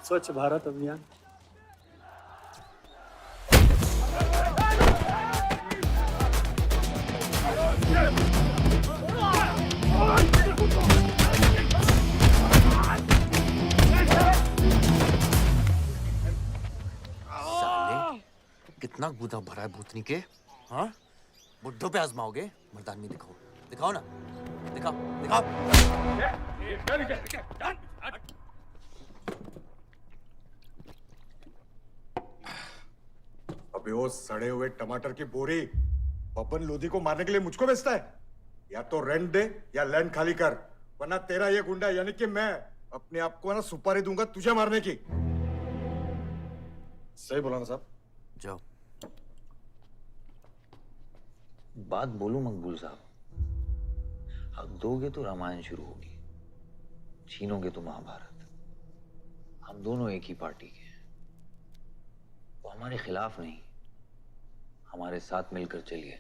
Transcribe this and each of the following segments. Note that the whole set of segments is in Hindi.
स्वच्छ भारत अभियान। साले कितना गुदा भरा है भूतनी के। हाँ, बुड्ढों पे आजमाओगे? मर्दानगी दिखाओ, दिखाओ ना, दिखाओ दिखाओ। अबे वो सड़े हुए टमाटर की बोरी पवन लोधी को मारने के लिए मुझको बेचता है। या तो रेंट दे या लैंड खाली कर, वरना तेरा ये गुंडा यानी कि मैं अपने आप को ना सुपारी दूंगा तुझे मारने की। सही बोला ना साहब? जाओ। बात बोलूं मकबूल साहब, हक दोगे तो रामायण शुरू होगी, छीनोगे तो महाभारत। हम दोनों एक ही पार्टी के हैं, वो हमारे खिलाफ नहीं, हमारे साथ मिलकर चलिए,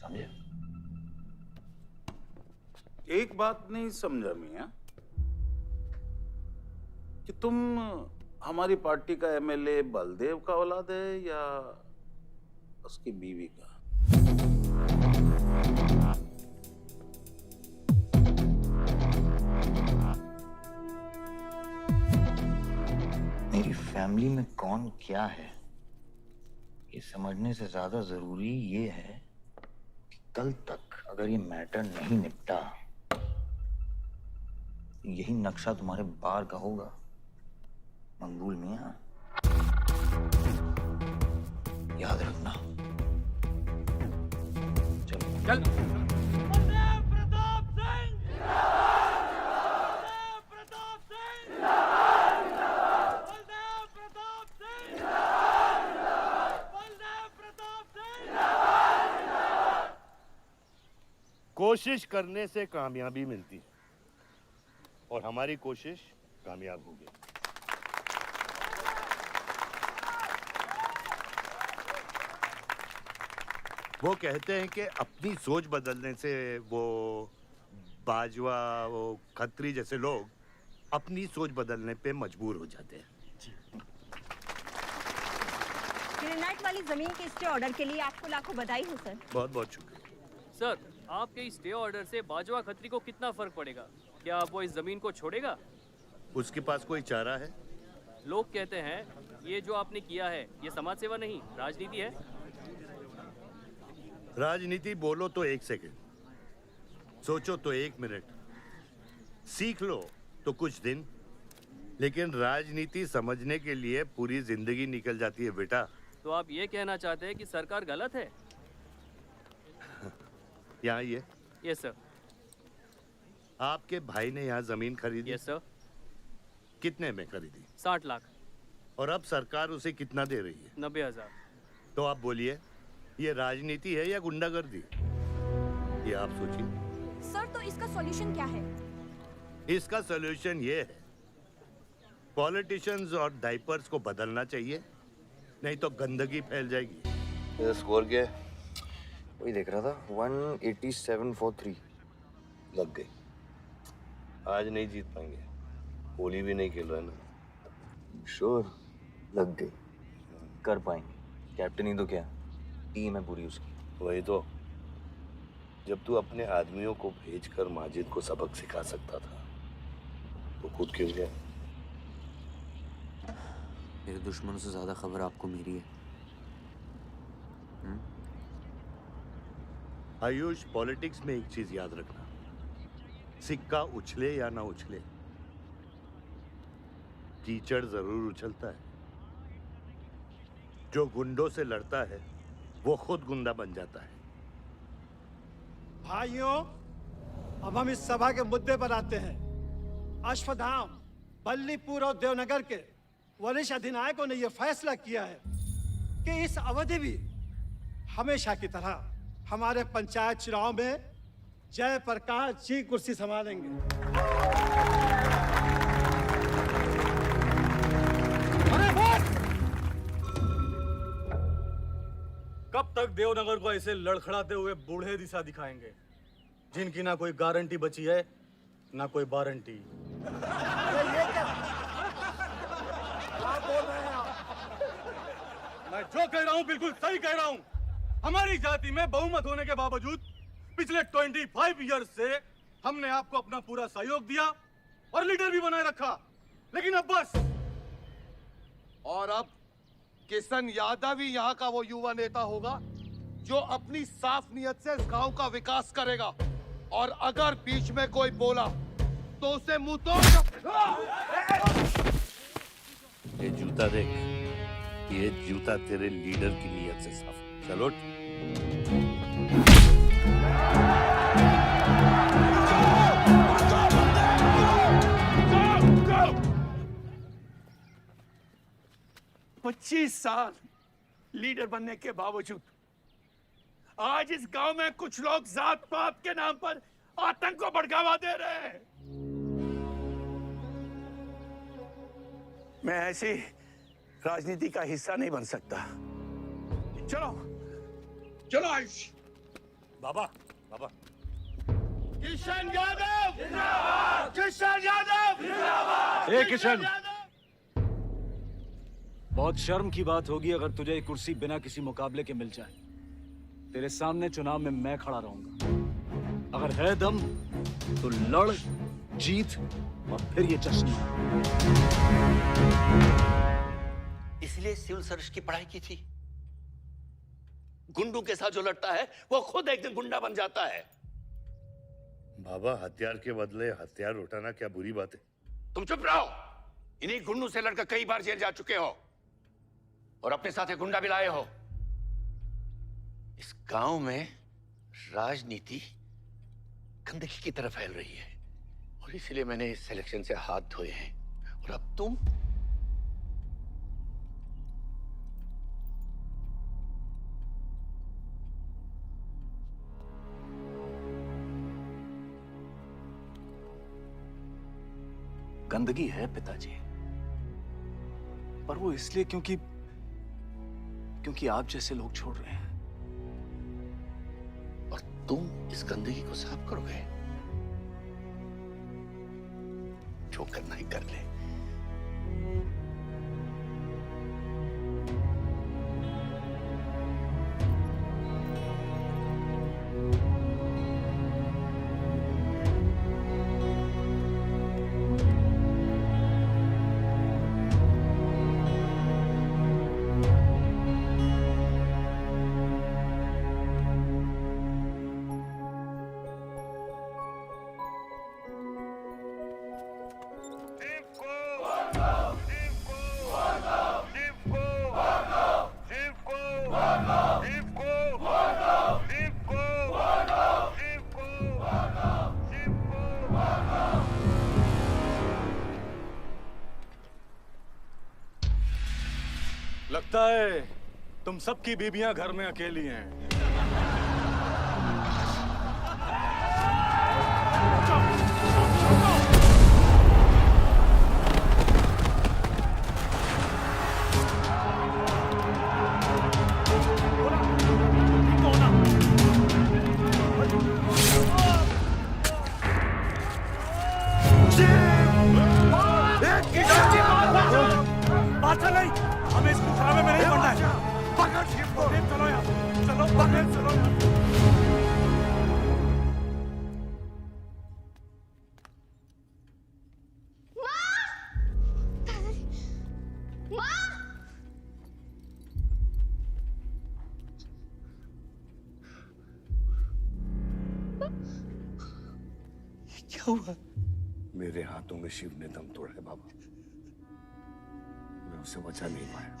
समझे? एक बात नहीं समझा मियां कि तुम हमारी पार्टी का एमएलए बलदेव का औलाद है या उसकी बीवी का? मेरी फैमिली में कौन क्या है ये समझने से ज्यादा जरूरी ये है कि कल तक अगर ये मैटर नहीं निपटा, यही नक्शा तुम्हारे बार का होगा मकबूल मियां, याद रखना। चलो चल। कोशिश करने से कामयाबी मिलती है और हमारी कोशिश कामयाब होगी। वो कहते हैं कि अपनी सोच बदलने से वो बाजवा, वो खत्री जैसे लोग अपनी सोच बदलने पे मजबूर हो जाते हैं। ग्रेनाइट वाली जमीन के स्टे ऑर्डर के लिए आपको लाखों बधाई हो सर। बहुत बहुत शुक्रिया सर। आपके इस स्टे ऑर्डर से बाजवा खत्री को कितना फर्क पड़ेगा? क्या वो इस जमीन को छोड़ेगा? उसके पास कोई चारा है? लोग कहते हैं ये जो आपने किया है ये समाज सेवा नहीं राजनीति है। राजनीति बोलो तो 1 सेकंड, सोचो तो 1 मिनट, सीख लो तो कुछ दिन, लेकिन राजनीति समझने के लिए पूरी जिंदगी निकल जाती है बेटा। तो आप ये कहना चाहते हैं कि सरकार गलत है? यहाँ ये यस सर। आपके भाई ने यहाँ जमीन खरीदी? Yes sir. कितने में खरीदी? 60 लाख। और अब सरकार उसे कितना दे रही है? 90,000। तो आप बोलिए, ये राजनीति है या गुंडागर्दी? ये आप सोचिए। सर तो इसका सॉल्यूशन क्या है? इसका सॉल्यूशन ये है, पॉलिटिशियंस और डाइपर्स को बदलना चाहिए, नहीं तो गंदगी फैल जाएगी। ये स्कोर क्या है? वही देख रहा था, 187 for 3 लग गई। आज नहीं जीत पाएंगे, होली भी नहीं खेल रहा है ना। श्योर लग गई, कर पाएंगे। कैप्टन ही तो क्या, टीम है पूरी उसकी। वही तो, जब तू अपने आदमियों को भेजकर माजिद को सबक सिखा सकता था तो खुद क्यों गया? मेरे दुश्मनों से ज्यादा खबर आपको मेरी है। आयुष, पॉलिटिक्स में एक चीज याद रखना, सिक्का उछले या ना उछले, कीचड़ जरूर उछलता है। जो गुंडों से लड़ता है वो खुद गुंडा बन जाता है। भाइयों, अब हम इस सभा के मुद्दे पर आते हैं। अश्वत्थाम, बल्लीपुर और देवनगर के वरिष्ठ अधिनायकों ने यह फैसला किया है कि इस अवधि भी हमेशा की तरह हमारे पंचायत चुनाव में जयप्रकाश जी कुर्सी संभालेंगे। कब तक देवनगर को ऐसे लड़खड़ाते हुए बूढ़े दिशा दिखाएंगे, जिनकी ना कोई गारंटी बची है ना कोई वारंटी? अरे ये क्या जो कह रहा हूँ बिल्कुल सही कह रहा हूँ। हमारी जाति में बहुमत होने के बावजूद पिछले 25 ईयर्स से हमने आपको अपना पूरा सहयोग दिया और लीडर भी बनाए रखा, लेकिन अब बस। और अब किशन यादव ही यहाँ का वो युवा नेता होगा जो अपनी साफ नियत से इस गांव का विकास करेगा। और अगर बीच में कोई बोला तो उसे मुंह तोड़। ये जूता देख, ये जूता तेरे लीडर की नीयत से साफ। चलो साल लीडर बनने के बावजूद आज इस गांव में कुछ लोग जात पात के नाम पर आतंक को बढ़ावा दे रहे हैं। मैं ऐसी राजनीति का हिस्सा नहीं बन सकता। चलो चलो आयुष। बाबा, बाबा। किशन यादव जिंदाबाद! किशन यादव जिंदाबाद! ए किशन, बहुत शर्म की बात होगी अगर तुझे ये कुर्सी बिना किसी मुकाबले के मिल जाए। तेरे सामने चुनाव में मैं खड़ा रहूंगा। अगर है दम तो लड़, जीत और फिर ये जश्न। इसलिए सिविल सर्विस की पढ़ाई की थी। गुंडों के साथ जो लड़ता है वो खुद एक दिन गुंडा बन जाता है। बाबा, हथियार के बदले हथियार उठाना क्या बुरी बात है? तुम चुप रहो। इन्हीं गुंडों से लड़कर कई बार जेल जा चुके हो और अपने साथ एक गुंडा भी लाए हो। इस गांव में राजनीति गंदगी की तरफ फैल रही है और इसलिए मैंने इस सिलेक्शन से हाथ धोए हैं। और अब तुम गंदगी है पिताजी, पर वो इसलिए क्योंकि आप जैसे लोग छोड़ रहे हैं। और तुम इस गंदगी को साफ करोगे? जो करना ही कर ले। लगता है तुम सबकी बीबियां घर में अकेली हैं। बादशाह नहीं, हमें इस मुकाबले में नहीं पड़ना है। पकड़ शिव को। चलो यार, चलो पकड़, चलो यार। क्या हुआ? मेरे हाथों में शिव ने दम तोड़ा है बाबा। मैं उसे बचा नहीं पाया।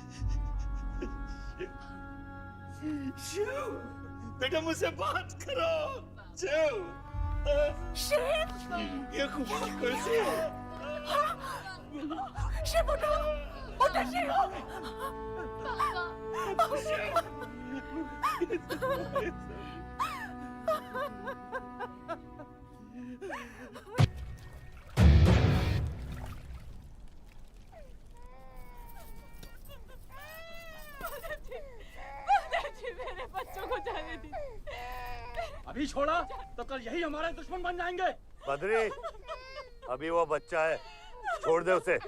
शिव, बेटा मुझसे बात करो। शिव, ये खुशी कैसी है? शिव उठो, उठो शिव। मेरे बच्चों को जाने दी। अभी छोड़ा तो कल यही हमारे दुश्मन बन जाएंगे। बद्री, अभी वो बच्चा है, छोड़ दे उसे।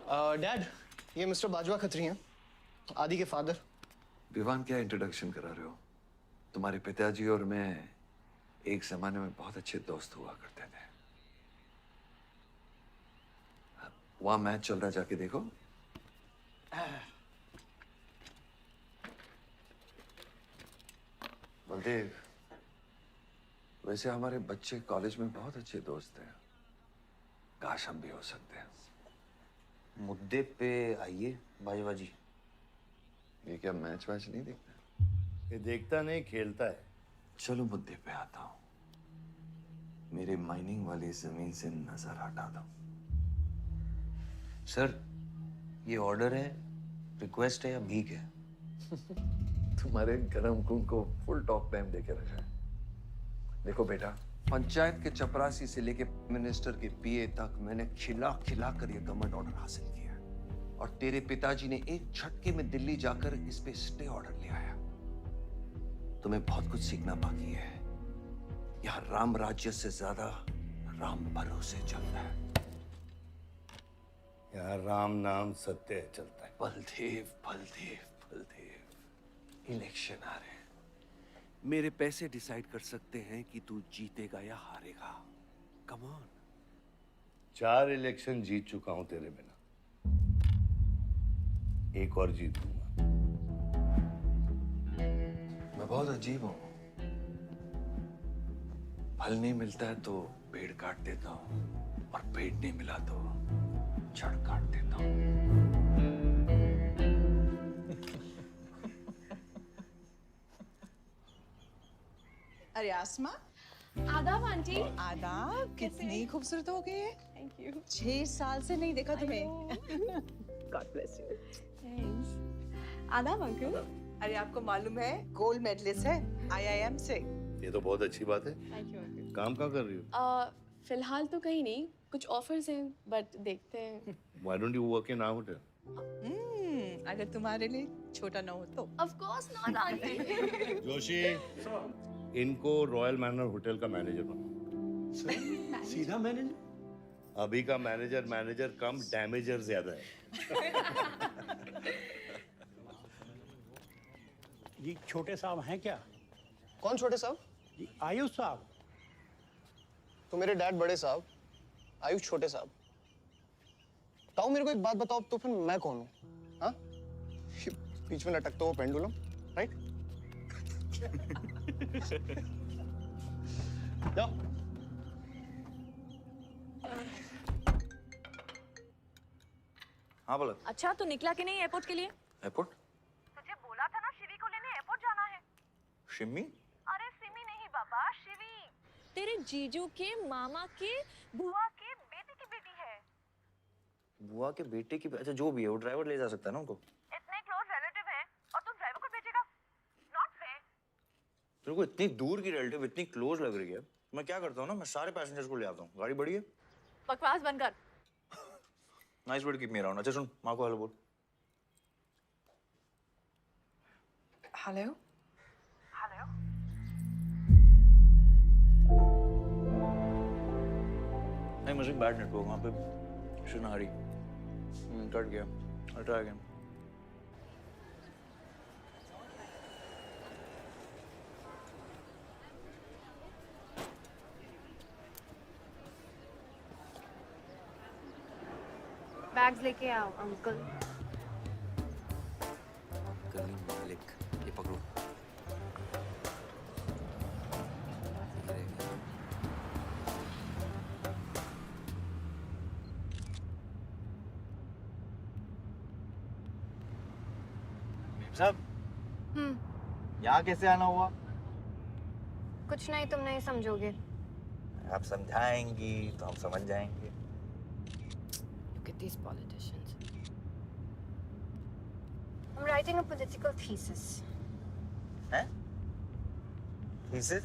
डैड, ये मिस्टर बाजवा खत्री हैं, आदि के फादर। विवान, क्या इंट्रोडक्शन करा रहे हो? तुम्हारे पिताजी और मैं एक जमाने में बहुत अच्छे दोस्त हुआ करते थे। वहां मैच चल रहा, जाके देखो। बलदेव, वैसे हमारे बच्चे कॉलेज में बहुत अच्छे दोस्त हैं। काश हम भी हो सकते हैं। मुद्दे पे आइए बाजवा जी। ये क्या मैच वैच नहीं देखता? ये देखता नहीं, खेलता है। चलो मुद्दे पे आता हूं। मेरे माइनिंग वाली जमीन से नजर हटा दो। सर, ये ऑर्डर है, रिक्वेस्ट है या भीख है? तुम्हारे गरम खून को फुल टॉक टाइम देके रखा है। देखो बेटा, पंचायत के चपरासी से लेके मिनिस्टर के पीए तक मैंने खिला खिला कर ये गवर्नमेंट ऑर्डर हासिल किया, और तेरे पिताजी ने एक झटके में दिल्ली जाकर इस पे स्टे ऑर्डर ले आया। तुम्हें बहुत कुछ सीखना बाकी है। यहाँ राम राज्य से ज्यादा राम भरोसे चलता है। यहाँ राम नाम सत्य चलता है। बलदेव, बलदेव, बलदेव, इलेक्शन आ रहे हैं। मेरे पैसे डिसाइड कर सकते हैं कि तू जीतेगा या हारेगा। Come on. 4 इलेक्शन जीत चुका हूं तेरे बिना, एक और जीतूंगा। मैं बहुत अजीब हूं। फल नहीं मिलता है तो पेड़ काट देता हूं, और पेड़ नहीं मिला तो जड़ काट देता हूं। अरे आसमा, आदाब आंटी। आदाब, कितनी खूबसूरत हो गई है। Thank you. 6 साल से नहीं देखा तुम्हें। God bless you. थैंक्स। आदाब अंकल। अरे आपको मालूम है, गोल्ड मेडलिस्ट है IIM से। ये तो बहुत अच्छी बात है। Thank you uncle. काम क्या कर रही हो? फिलहाल तो कहीं नहीं, कुछ ऑफर्स हैं, बट देखते हैं। Why don't you work in our hotel? अगर तुम्हारे लिए छोटा ना हो तो। Of course not aunty. Joshi, इनको रॉयल मैनर होटल का मैनेजर बना। सीधा मैनेजर? अभी का मैनेजर कम डैमेजर ज्यादा है। जी छोटे साहब हैं क्या? कौन छोटे साहब? जी आयुष साहब। तो मेरे डैड बड़े साहब, आयुष छोटे साहब। ताऊ, मेरे को एक बात बताओ, तो फिर मैं कौन हूँ? हाँ? बीच में लटकता हुआ पेंडुलम, राइट? जाओ। हाँ बोला। अच्छा, तो निकला कि नहीं एयरपोर्ट के लिए? एयरपोर्ट? तुझे बोला था ना शिवी को लेने एयरपोर्ट जाना है। शिमी? अरे सिमी नहीं बाबा, शिवी तेरे जीजू के मामा के बुआ के बेटे की बेटी है। बुआ के बेटे की? अच्छा, जो भी है वो ड्राइवर ले जा सकता है ना उनको। इतने क्लोज रिलेटिव हैं और तुम ड्राइवर को भेजेगा? Not fair. तेरे को इतनी दूर की रिलेटिव इतनी क्लोज लग रही है। मैं क्या करता हूँ ना, मैं सारे पैसेंजर्स को ले आता हूँ। गाड़ी बड़ी है। बकवास बंद कर। Nice word, keep me around. अच्छा सुन, माँ को हेलो बोल। हेलो। हेलो। नहीं, मुझे बैड नेटवर्क वहाँ पे। सुनारी कट गया। I'll try again. बैग्स लेके आओ अंकल। कलीम मालिक, ये पकड़ो। साहब, यहाँ कैसे आना हुआ? कुछ नहीं, तुम नहीं समझोगे। आप समझाएंगी तो हम समझ जाएंगे। Look at these politicians. I'm writing a political thesis. हैं? Thesis?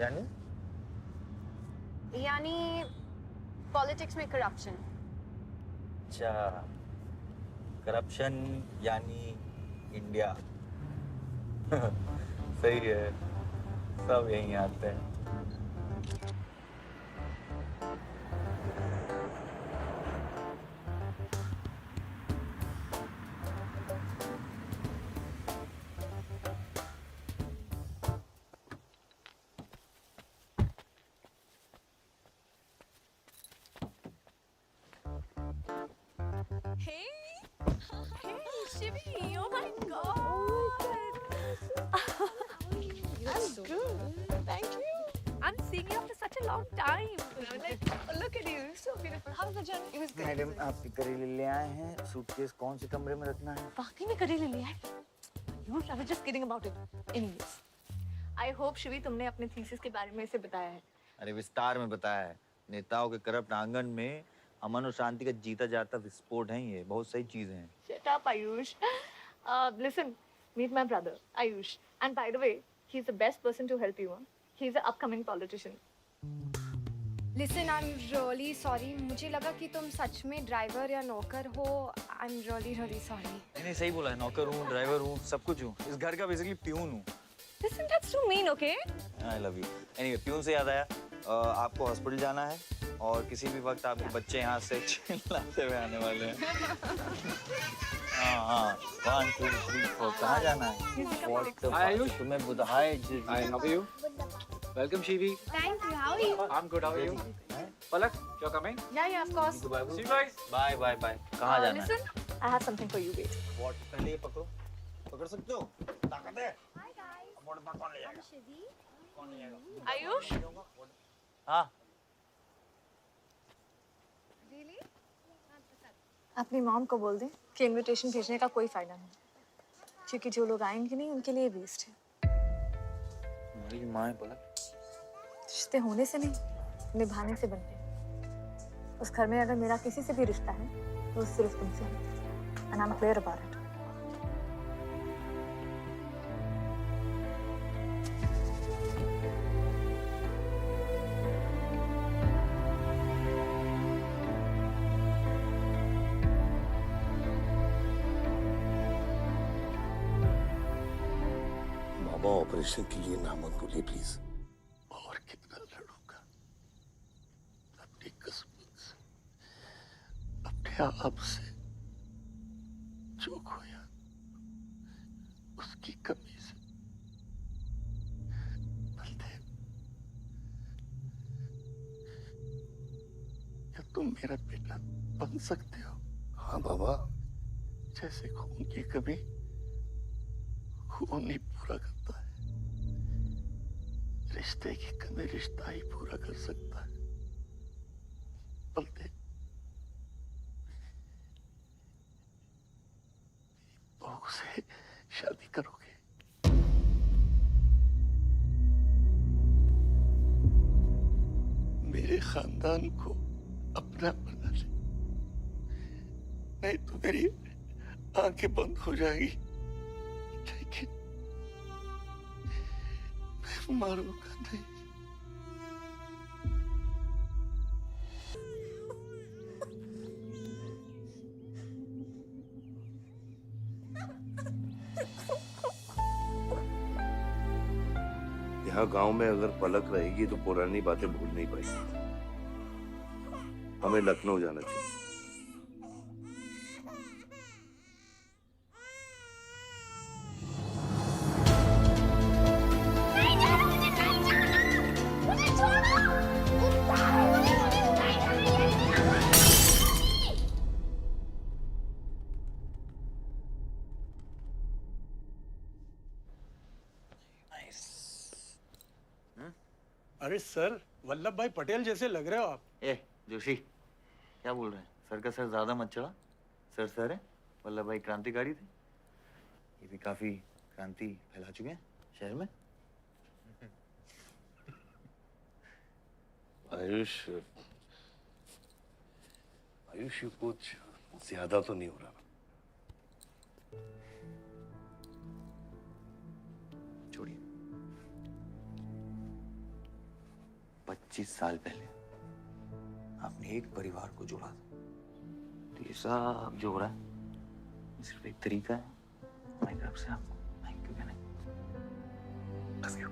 यानी? यानी पॉलिटिक्स में करप्शन। अच्छा, करप्शन यानी इंडिया। सही है, सब यहीं आते हैं। Hey, hey, Shivi! Oh my God! I'm good. Thank you. I'm seeing you after such a long time. Like, look at you, so beautiful. How was the journey? It was good. Madam आप करेले ले आए हैं सूटकेस कौन से कमरे में रखना है वाकई में करेले ले आए? You I was just kidding about it. Anyways, I hope Shivi तुमने अपने थीसिस के बारे में इसे बताया है. अरे विस्तार में बताया है नेताओं के करप्ट आंगन में अमन और शांति का जीता जाता विस्फोट है ये बहुत सही चीजें हैं Shut up, Ayush. Listen, meet my brother, Ayush. And by the way, he's the best person to help you. Huh? He's an upcoming politician. Listen, I'm really sorry. मुझे लगा कि तुम सच में ड्राइवर या नौकर हो. I'm really sorry. नहीं सही बोला है नौकर हूँ ड्राइवर हूँ सब कुछ हूँ इस घर का बेसिकली प्यून हूँ Listen, that's too mean, okay? I love you. Anyway, peon से याद आया आपको हॉस्पिटल जाना है और किसी भी वक्त आपके बच्चे यहाँ से चिल्लाते हुए आने वाले हैं हाँ 1 2 3 4 कहाँ जाना है तुम्हें बुधाए Hi, how are you? Welcome, Shivi. Thank you. How are you? I'm good. How are you? Palak, you're coming? Yeah, of course. See you guys. Bye. कहाँ जाना है? Listen, I have something for you, wait. What? पहले ये पकड़ो पकड़ सकते हो ताकत है Hi guys. कौन ले I'm Shivi. Ayush? हाँ Really? अपनी मॉम को बोल दे कि इनविटेशन भेजने का कोई फायदा नहीं, क्योंकि जो लोग आएंगे नहीं उनके लिए वेस्ट है. मेरी माँ है पलक रिश्ते होने से नहीं, निभाने से बनते हैं. उस घर में अगर मेरा किसी से भी रिश्ता है तो सिर्फ तुमसे है. And I'm clear about it. Baba operation के लिए ना मत बोलिए प्लीज और कितना लड़ूंगा अपनी किस्मत से, अपने आप से. जो खोया उसकी कमी से. बलदेव, क्या तुम मेरा बेटा बन सकते हो? हाँ बाबा जैसे खून की कमी खून नहीं पूरा करता है, रिश्ते की कमी रिश्ता ही पूरा कर सकता है. बलदेव, बहू से शादी करोगे? मेरे खानदान को अपना बना ले, नहीं तो मेरी आंखें बंद हो जाएगी. लेकिन मैं मारूंगा नहीं. यहाँ गांव में अगर पलक रहेगी तो पुरानी बातें भूल नहीं पाएगी. हमें लखनऊ जाना चाहिए. अरे सर, वल्लभ भाई पटेल जैसे लग रहे हो आप. ए जोशी क्या बोल रहे हैं सर का सर ज्यादा मत चढ़ा सर है वल्लभ भाई क्रांतिकारी थे ये भी काफी क्रांति फैला चुके हैं शहर में. आयुष कुछ ज्यादा तो नहीं हो रहा? छोड़िए 25 साल पहले आपने एक परिवार को जोड़ा था तो ये सब जो हो रहा है सिर्फ एक तरीका है हमारी तरफ से आपको थैंक यू कहने. Love you.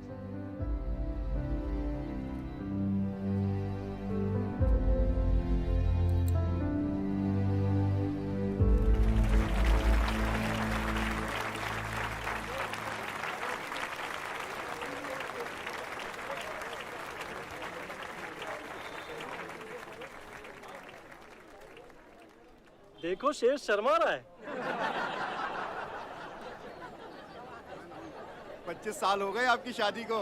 देखो शेर शर्मा रहा है। 25 साल हो गए आपकी शादी को।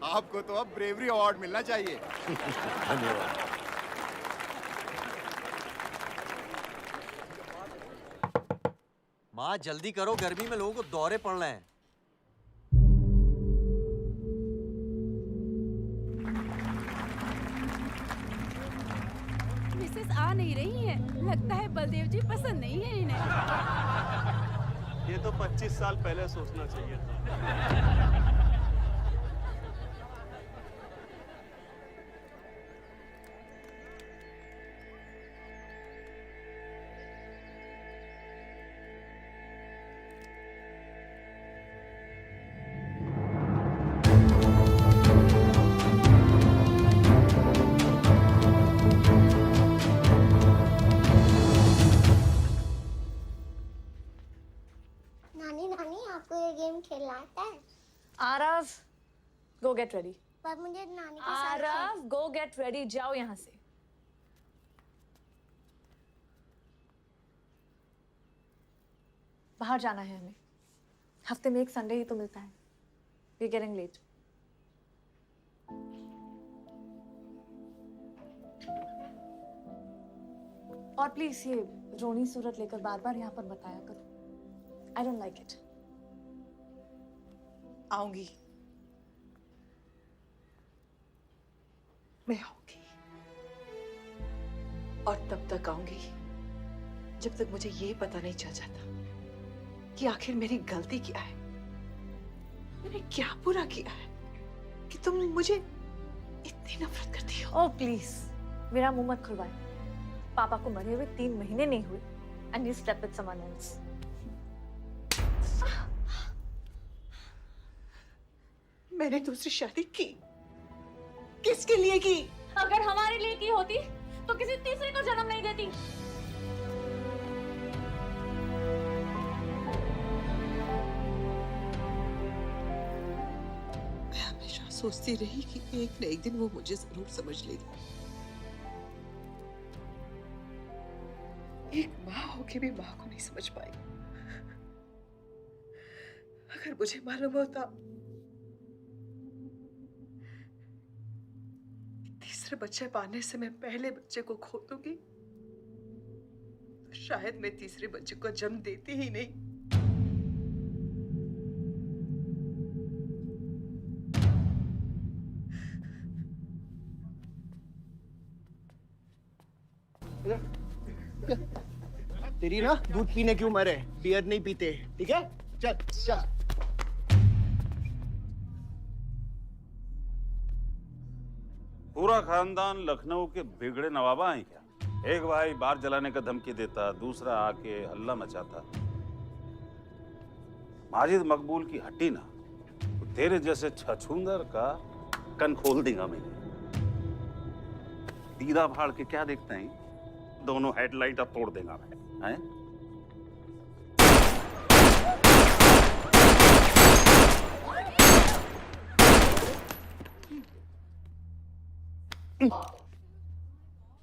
आपको तो अब ब्रेवरी अवार्ड मिलना चाहिए। धन्यवाद। माँ जल्दी करो, गर्मी में लोगों को दौरे पड़ रहे हैं। मिसेस आ नहीं रही है। लगता है बलदेव जी पसंद नहीं है इन्हें। ये तो 25 साल पहले सोचना चाहिए था। नानी नानी आपको ये गेम खेलना आता है? आरव, गो गेट रेडी। पर मुझे नानी के साथ आरव, गो गेट रेडी, जाओ यहाँ से। बाहर जाना है हमें। हफ्ते में एक संडे ही तो मिलता है। We getting late. और प्लीज ये रोनी सूरत लेकर बार बार यहाँ पर बताया करो। I don't like it. आऊंगी। मैं आऊंगी। और तब तक आऊंगी जब तक मुझे ये पता नहीं चल जाता कि आखिर मेरी गलती क्या है। मैंने क्या बुरा किया है कि तुम मुझे इतनी नफरत करती हो? ओह प्लीज, मेरा मुंह मत खुलवाए। पापा को मरे हुए 3 महीने नहीं हुए and you slept with someone else. मैंने दूसरी शादी की। किसके लिए की? अगर हमारे लिए की होती तो किसी तीसरे को जन्म नहीं देती। मैं हमेशा सोचती रही कि एक न एक दिन वो मुझे जरूर समझ लेगी। एक माँ होके भी माँ को नहीं समझ पाई। अगर मुझे मालूम होता तीसरे बच्चे पाने से मैं पहले बच्चे को खो दूंगी तो शायद मैं तीसरे बच्चे को जन्म देती ही नहीं। तेरी ना दूध पीने की उम्र है, बियर नहीं पीते, ठीक है? चल चल। पूरा खानदान लखनऊ के बिगड़े नवाबा हैं क्या? एक भाई बार जलाने का धमकी देता, दूसरा आके हल्ला मचाता। माजिद मकबूल की हट्टी ना तो तेरे जैसे छछूंदर का कन खोल देगा मैं। दीदा फाड़ के क्या देखते हैं? दोनों हेडलाइट अब तोड़ देगा मैं। हैं?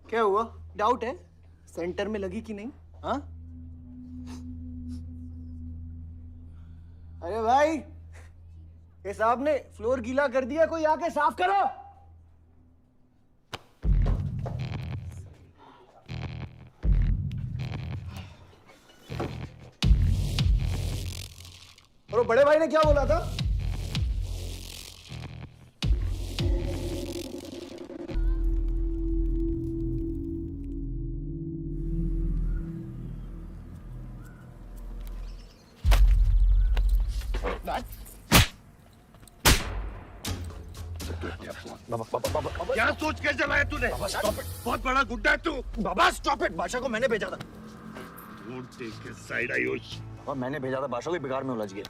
क्या हुआ? डाउट है सेंटर में लगी कि नहीं? हाँ? अरे भाई, ये साहब ने फ्लोर गीला कर दिया, कोई आके साफ करो। और वो बड़े भाई ने क्या बोला था? क्या सोच के जलाया तूने? बहुत बड़ा गुड्डा है तू। बाबा स्टॉप इट, बादशाह को मैंने भेजा था। Don't take a side, Ayush. बाबा मैंने भेजा था, बादशाह को बिगाड़ में उलझ गया।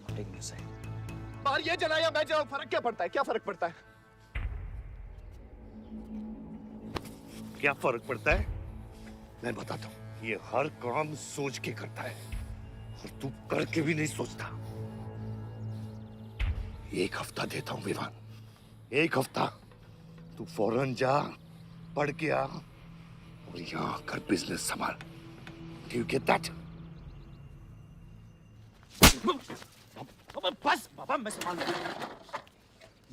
Taking a side. बाहर ये जलाया मैं जलाऊं, फर्क क्या पड़ता है? क्या फर्क पड़ता है? क्या फर्क पड़ता है? मैं बताता हूँ। ये हर काम सोच के करता है और तू करके भी नहीं सोचता। एक हफ्ता देता हूँ विवान, एक हफ्ता। तू फौरन जा, पढ़ के आ और यहाँ आकर बिजनेस संभाल। Do you get that? बस बाबा, मैं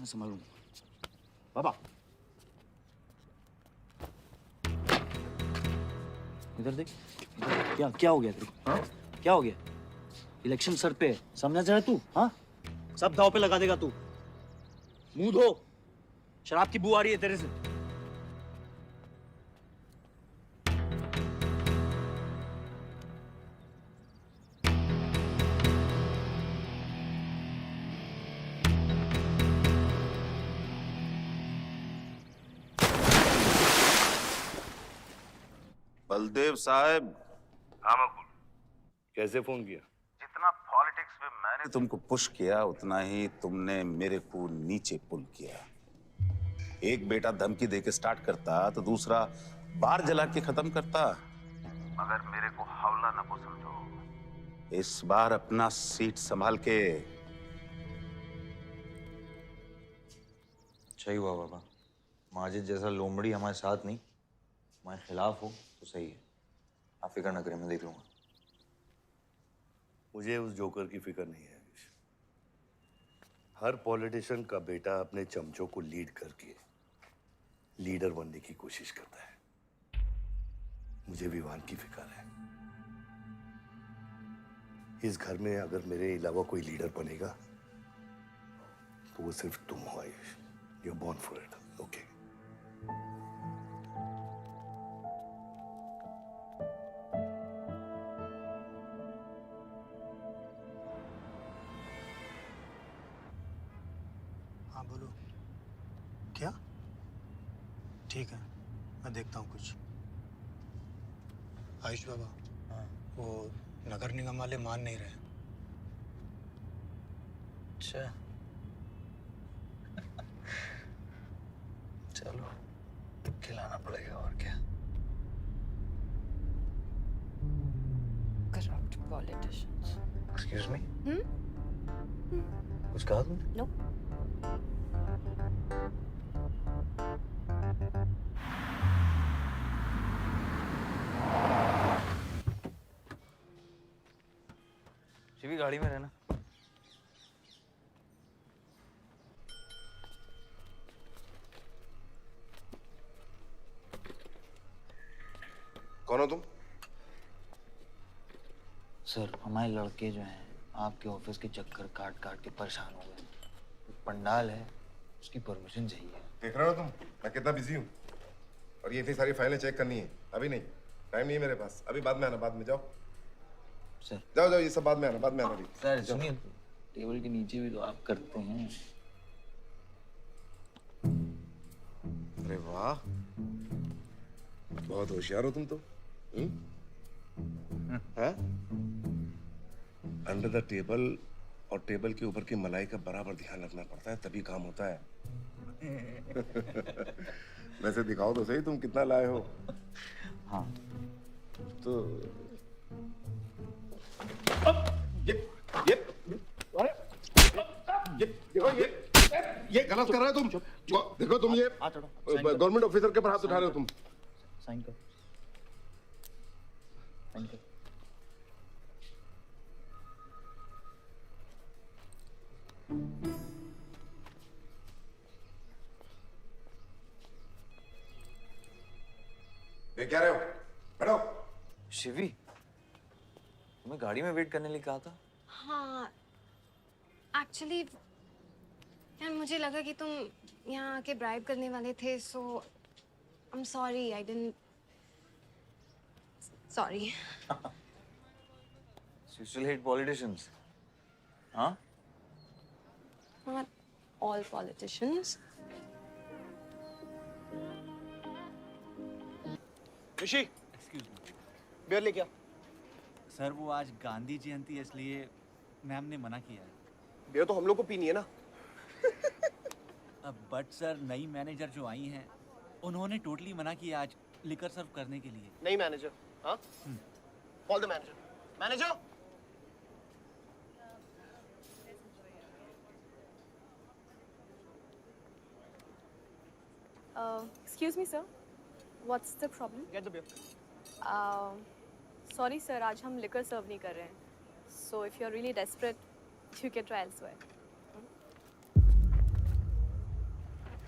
संभालूंगा बाबा। इधर देख, क्या क्या हो गया तेरे को? हाँ? क्या हो गया? इलेक्शन सर पे है, समझा जा रहा तू? हाँ, सब दाव पे लगा देगा तू। मुंह धो, शराब की बू आ रही है तेरे से। बलदेव साहब। हाँ मकबूल, कैसे फोन किया? जितना पॉलिटिक्स में मैंने तुमको पुश किया, उतना ही तुमने मेरे को नीचे पुल किया। एक बेटा धमकी देके स्टार्ट करता तो दूसरा बार जला के खत्म करता। मगर मेरे को हवला न को समझो। इस बार अपना सीट संभाल के। अच्छा ही हुआ बाबा, माजिद जैसा लोमड़ी हमारे साथ नहीं, हमारे खिलाफ हो तो सही है। आप फिक्र ना करें, मैं देख लूंगा। मुझे उस जोकर की फिक्र नहीं है। हर पॉलिटिशियन का बेटा अपने चमचों को लीड करके लीडर बनने की कोशिश करता है। मुझे विवान की फिक्र है। इस घर में अगर मेरे अलावा कोई लीडर बनेगा तो वो सिर्फ तुम हो Ayush. You are born for it, okay? हाँ बोलो। क्या? ठीक है, मैं देखता हूँ कुछ। आयुष बाबा, वो नगर निगम वाले मान नहीं रहे। अच्छा, चलो खिलाना पड़ेगा और क्या। Corrupt politicians. Excuse me, Hmm? कुछ कहा तुमने? No. शिवी गाड़ी में रहना। कौन हो तुम? सर, हमारे लड़के जो हैं आपके ऑफिस के चक्कर काट काट के परेशान हो गए। एक पंडाल है, उसकी परमिशन चाहिए। देख रहे हो तुम मैं कितना बिजी हूँ, और ये इतनी सारी फाइलें चेक करनी है। अभी नहीं, टाइम नहीं है मेरे पास। अभी बाद में आना, बाद में जाओ। सर जाओ जाओ, ये सब बाद में आना, बाद में आना। अभी सर सुनिए, टेबल के नीचे भी तो आप करते हैं। अरे वाह, बहुत होशियार हो तुम तो। हैं? अंडर द टेबल और टेबल के ऊपर की मलाई का बराबर ध्यान रखना पड़ता है, तभी काम होता है। वैसे दिखाओ तो सही तुम कितना लाए हो। हाँ तो ये गलत कर रहे हो तुम। देखो तुम ये गवर्नमेंट ऑफिसर के ऊपर हाथ उठा रहे हो तुम। साइन कर, साइन कर। ये क्या रहे हो? बैठो। शिवी, तुम्हें गाड़ी में वेट करने लिए कहा था। हाँ, एक्चुअली यार मुझे लगा कि तुम यहाँ आके ब्राइब करने वाले थे, so I am sorry, I didn't, sorry. You still hate politicians, huh? Not all politicians. Rishi, excuse me beer ले क्या? सर वो आज गांधी जयंती है, इसलिए मैम ने मना किया है। बियर तो हम लोग को पीनी है ना। बट सर नई मैनेजर जो आई हैं उन्होंने टोटली मना किया आज लिकर सर्व करने के लिए। नहीं मैनेजर, हाँ? Call the manager. Manager, Excuse me, sir. What's the problem? Get the beer. Sorry sir, आज हम liquor serve नहीं कर रहे हैं. So if you're really desperate, you can try elsewhere.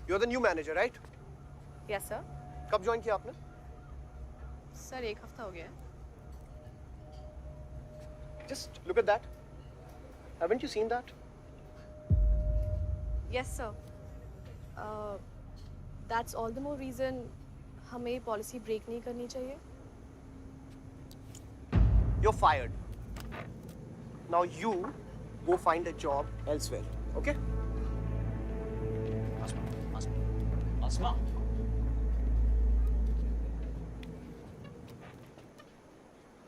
You're the new manager, right? Yes sir. कब ज्वाइन किया आपने? Sir, 1 हफ्ता हो गया है. Just look at that. Haven't you seen that? Yes sir. That's all the more reason हमें policy break नहीं करनी चाहिए. You're fired. Now you go find a job elsewhere, okay? आसमा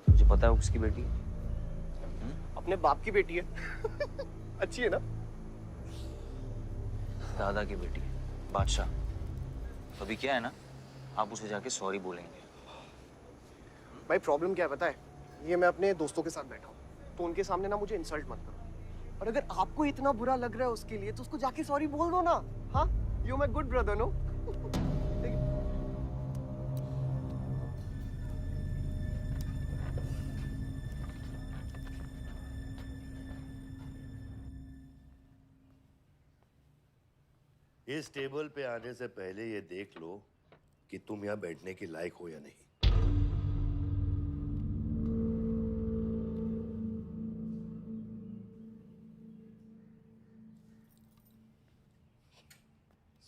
तुझे पता है वो किसकी बेटी है? अपने बाप की बेटी है. अच्छी है ना? दादा की बेटी है, बादशाह. तो अभी क्या है ना, आप उसे जाके सॉरी बोलेंगे. भाई प्रॉब्लम क्या है पता है? ये मैं अपने दोस्तों के साथ बैठा हूँ, तो उनके सामने ना मुझे इंसल्ट मत करो. और अगर आपको इतना बुरा लग रहा है उसके लिए, तो उसको जाके सॉरी बोल दो ना. हाँ? You my good brother, no? इस टेबल पे आने से पहले ये देख लो कि तुम यहाँ बैठने के लायक हो या नहीं.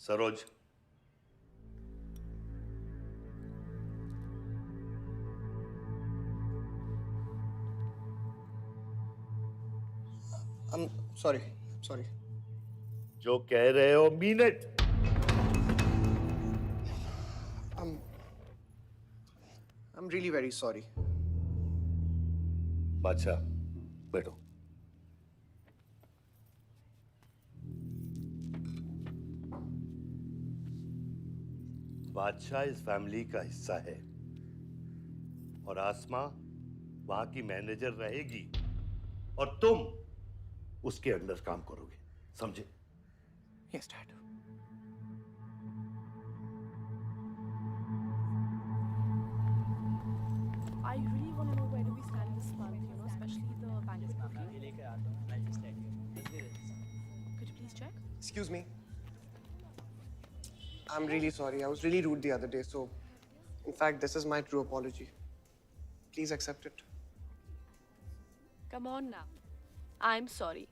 Saroj, I'm sorry. Sorry. जो कह रहे हो mean it. I'm really very sorry. बादशाह, बैठो. बादशाह इस फैमिली का हिस्सा है और आसमा वहां की मैनेजर रहेगी और तुम उसके अंडर काम करोगे, समझे? Yes, Dad. I really want to know where do we stand this month, you know, especially the banquet booking. Could you please check? Excuse me. I'm really sorry. I was really rude the other day, so in fact, this is my true apology. Please accept it. Come on now. I'm sorry.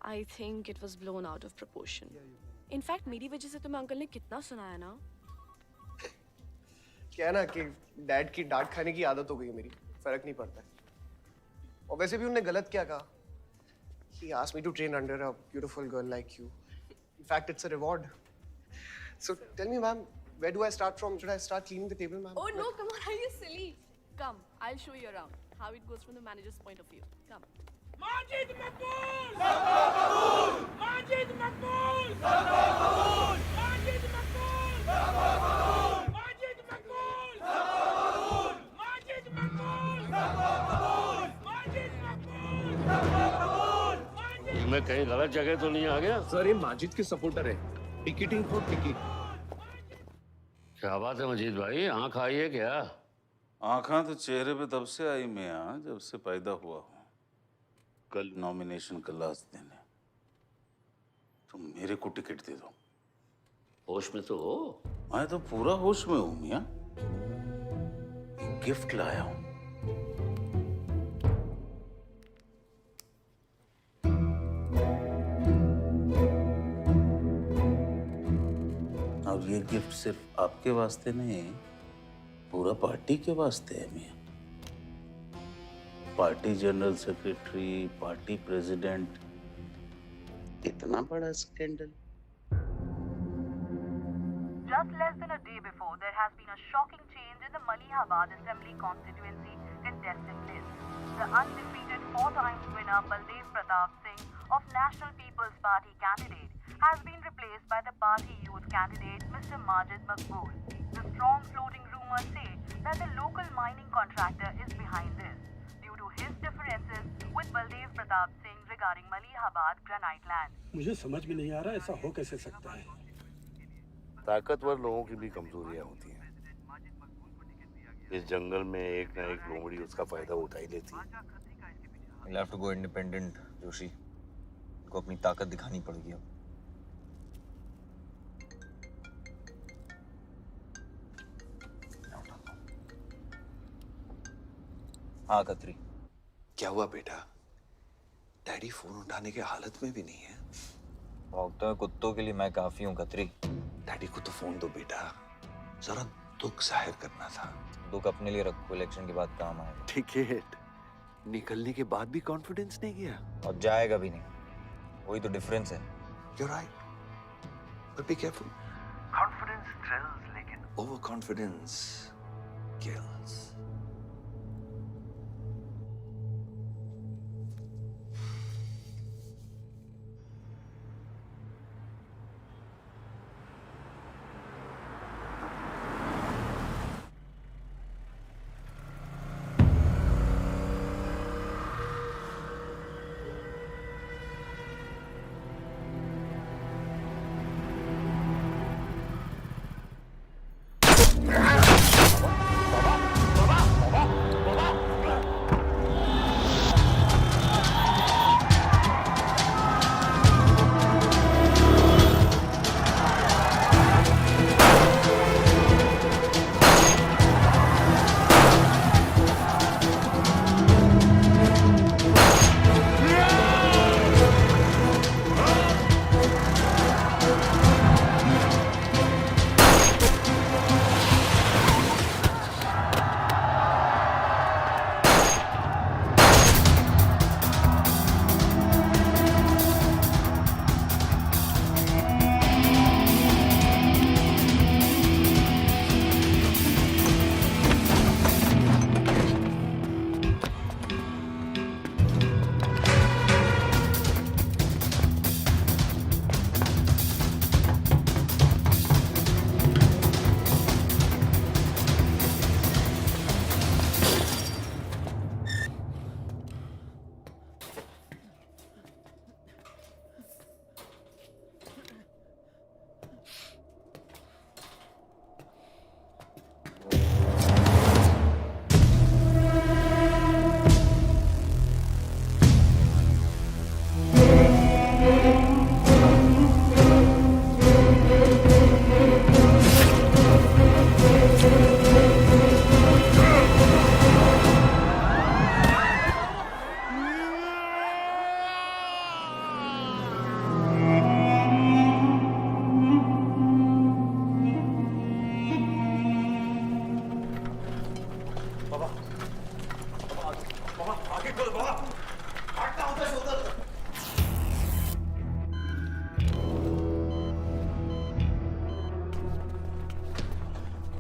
I think it was blown out of proportion. In fact, मेरी वजह से तुम्हें अंकल ने कितना सुनाया ना? क्या है ना कि डैड की डांट खाने की आदत हो गई है मेरी. फर्क नहीं पड़ता है. और वैसे भी उन्होंने गलत क्या कहा? He asked me to train under a beautiful girl like you. In fact, it's a reward. So tell me, ma'am, where do I start from? Should I start cleaning the table, ma'am? Oh no, come on, are you silly? Come, I'll show you around how it goes from the manager's point of view. Come. Majid Maqbool! Maqbool! Majid Maqbool! Maqbool! Majid Maqbool! Maqbool! Majid Maqbool! Maqbool! Majid Maqbool! Maqbool! Majid Maqbool! Maqbool! मैं कहीं गलत जगह तो नहीं आ गया? सर ये माजिद के सपोर्टर है. Ticketing for ticket. क्या बात है मजीद भाई, आंख आई है क्या? आंखें तो चेहरे पे तब से आई मियां जब से पैदा हुआ हूँ. कल नॉमिनेशन का लास्ट दिन है, तो मेरे को टिकट दे दो. होश में तो हो? मैं तो पूरा होश में हूँ मियां. गिफ्ट लाया हूँ. और ये गिफ्ट सिर्फ आपके वास्ते नहीं, पूरा पार्टी के वास्ते है मियां. Party general secretary, party president, इतना बड़ा scandal. Just less than a day before, there has been a shocking change in the Malihabad Assembly constituency contestant list. The undefeated 4 times winner Baldev Pratap Singh of National People's Party candidate has been replaced by the party youth candidate Mr. Majid Maqbool. The strong floating rumors say that the local mining contractor is behind this due to his differences with Baldev Pratap Singh regarding Malihabad granite land. मुझे समझ में नहीं आ रहा ऐसा हो कैसे सकता है. ताकतवर लोगों की भी कमजोरियां होती हैं. इस जंगल में एक ना एक लोमड़ी उसका फायदा उठा ही लेती है। You'll have to go independent, Joshi. को अपनी ताकत दिखानी पड़ेगी अब। हाँ खत्री। क्या हुआ बेटा? डैडी फोन उठाने के हालत में भी नहीं है। भौंकते हुए कुत्तों के लिए मैं काफी हूँ खत्री। डैडी को तो फोन दो बेटा, जरा दुख जाहिर करना था। दुख अपने लिए रखो, इलेक्शन के बाद काम आएगा। टिकट निकलने के बाद भी कॉन्फिडेंस नहीं गया और जाएगा भी नहीं, वही तो डिफरेंस है। You're right, but be careful. Confidence thrills, लेकिन overconfidence kills.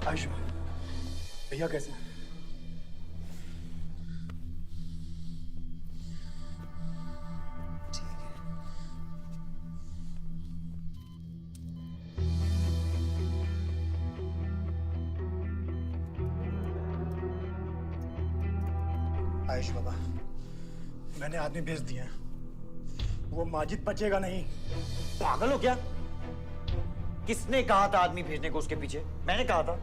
आयुष्मान, भैया कैसे हैं? आयुष बाबा, मैंने आदमी भेज दिए हैं। वो माजिद बचेगा नहीं। पागल हो क्या? किसने कहा था आदमी भेजने को उसके पीछे? मैंने कहा था।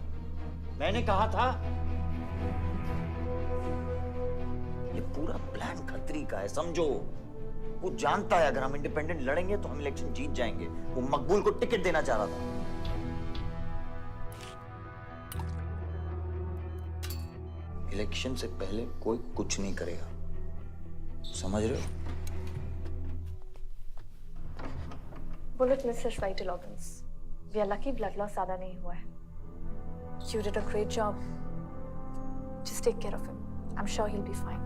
ये पूरा प्लान खत्री का है, समझो। वो जानता है अगर हम इंडिपेंडेंट लड़ेंगे तो हम इलेक्शन जीत जाएंगे। वो मकबूल को टिकट देना चाह रहा था। इलेक्शन से पहले कोई कुछ नहीं करेगा, समझ रहे हो? Bullet misses vital organs. We are lucky blood loss ज्यादा नहीं हुआ है। You did a great job. Just take care of him. I'm sure he'll be fine.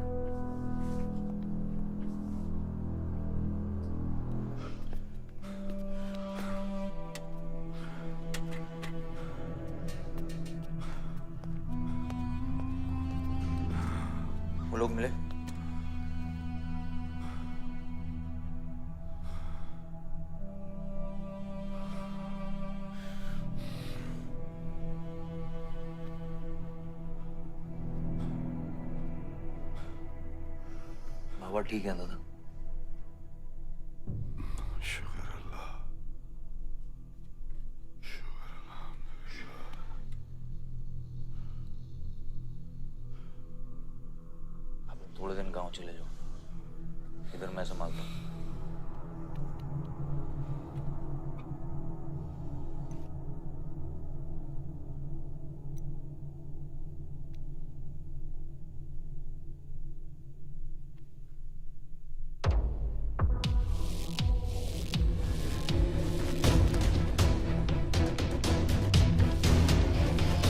वो लोग मिले? बाबा ठीक है दादा? शुक्र अल्लाह, शुक्र अल्लाह। थोड़े दिन गांव चले जाओ, इधर मैं संभालता हूँ।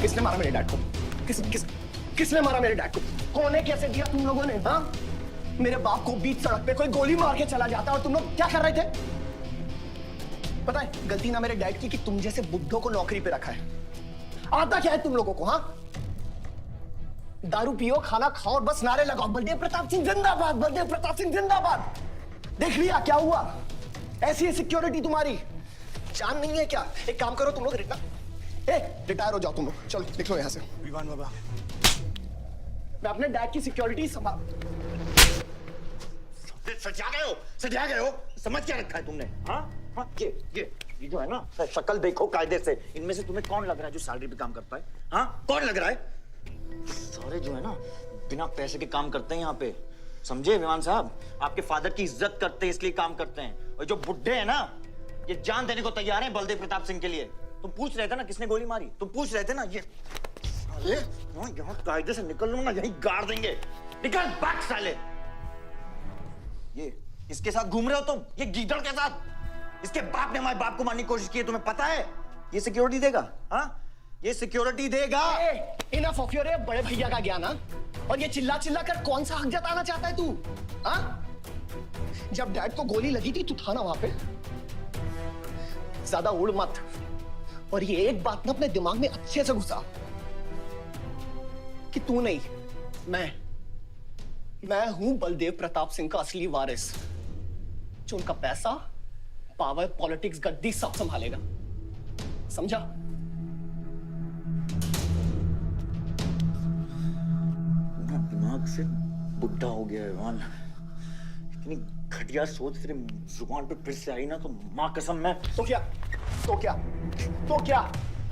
किसने मारा मेरे डैड को? किसने मारा मेरे डैड को? कौन है? कैसे दिया तुम लोगों ने? हाँ, मेरे बाप को बीच सड़क पे कोई गोली मार के चला जाता और तुम लोग क्या कर रहे थे? पता है गलती ना मेरे डैड की कि तुम जैसे बुड्ढों को नौकरी पे रखा है। आता क्या है तुम लोगों को? हाँ, दारू पियो, खाना खाओ और बस नारे लगाओ, बलदेव प्रताप सिंह जिंदाबाद, बलदेव प्रताप सिंह जिंदाबाद। देख लिया क्या हुआ? ऐसी है सिक्योरिटी तुम्हारी, जान नहीं है क्या? एक काम करो तुम लोग, रिटायर हो जाओ तुम लोग, चलो निकलो यहाँ से। विवान बाबा, मैं अपने डैड की सिक्योरिटी संभाल। सजा गए हो, समझ क्या रखा है तुमने? हाँ हाँ, ये जो है ना, शक्ल देखो कायदे से, इनमें से तुम्हें कौन लग रहा है जो सैलरी पे काम करता है? हाँ, कौन लग रहा है? सारे जो है ना बिना पैसे के काम करते हैं यहाँ पे, समझे विमान साहब? आपके फादर की इज्जत करते हैं इसलिए काम करते हैं। और जो बुड्ढे हैं ना, ये जान देने को तैयार हैं बलदेव प्रताप सिंह के लिए। तुम पूछ रहे थे ना किसने गोली मारी? तुम पूछ रहे थे ना? ये अरे यहाँ कायदे से निकल लूंगा, यहीं गाड़ देंगे। निकल बैक साले। ये इसके साथ घूम रहे हो तुम, ये गीदड़ के साथ। इसके बाप ने हमारे बाप को मारने की कोशिश की है, तुम्हें पता है? ये सिक्योरिटी देगा? हाँ, ये सिक्योरिटी देगा। इनफ ऑफ योर बड़े भैया का ज्ञान। और ये चिल्ला चिल्ला कर कौन सा हक जताना चाहता है तू? हाँ, जब डैड को गोली लगी थी तू था ना वहां पे? ज्यादा उड़ मत। और ये एक बात ना अपने दिमाग में अच्छे से घुसा कि तू नहीं, मैं हूं बलदेव प्रताप सिंह का असली वारिस, जो उनका पैसा, पावर, पॉलिटिक्स, गद्दी सब संभालेगा। समझा? दिमाग से बुढ़ा हो गया है मान। इतनी घटिया सोच तेरे जुबान पे फिर से आई ना तो मां कसम मैं तो क्या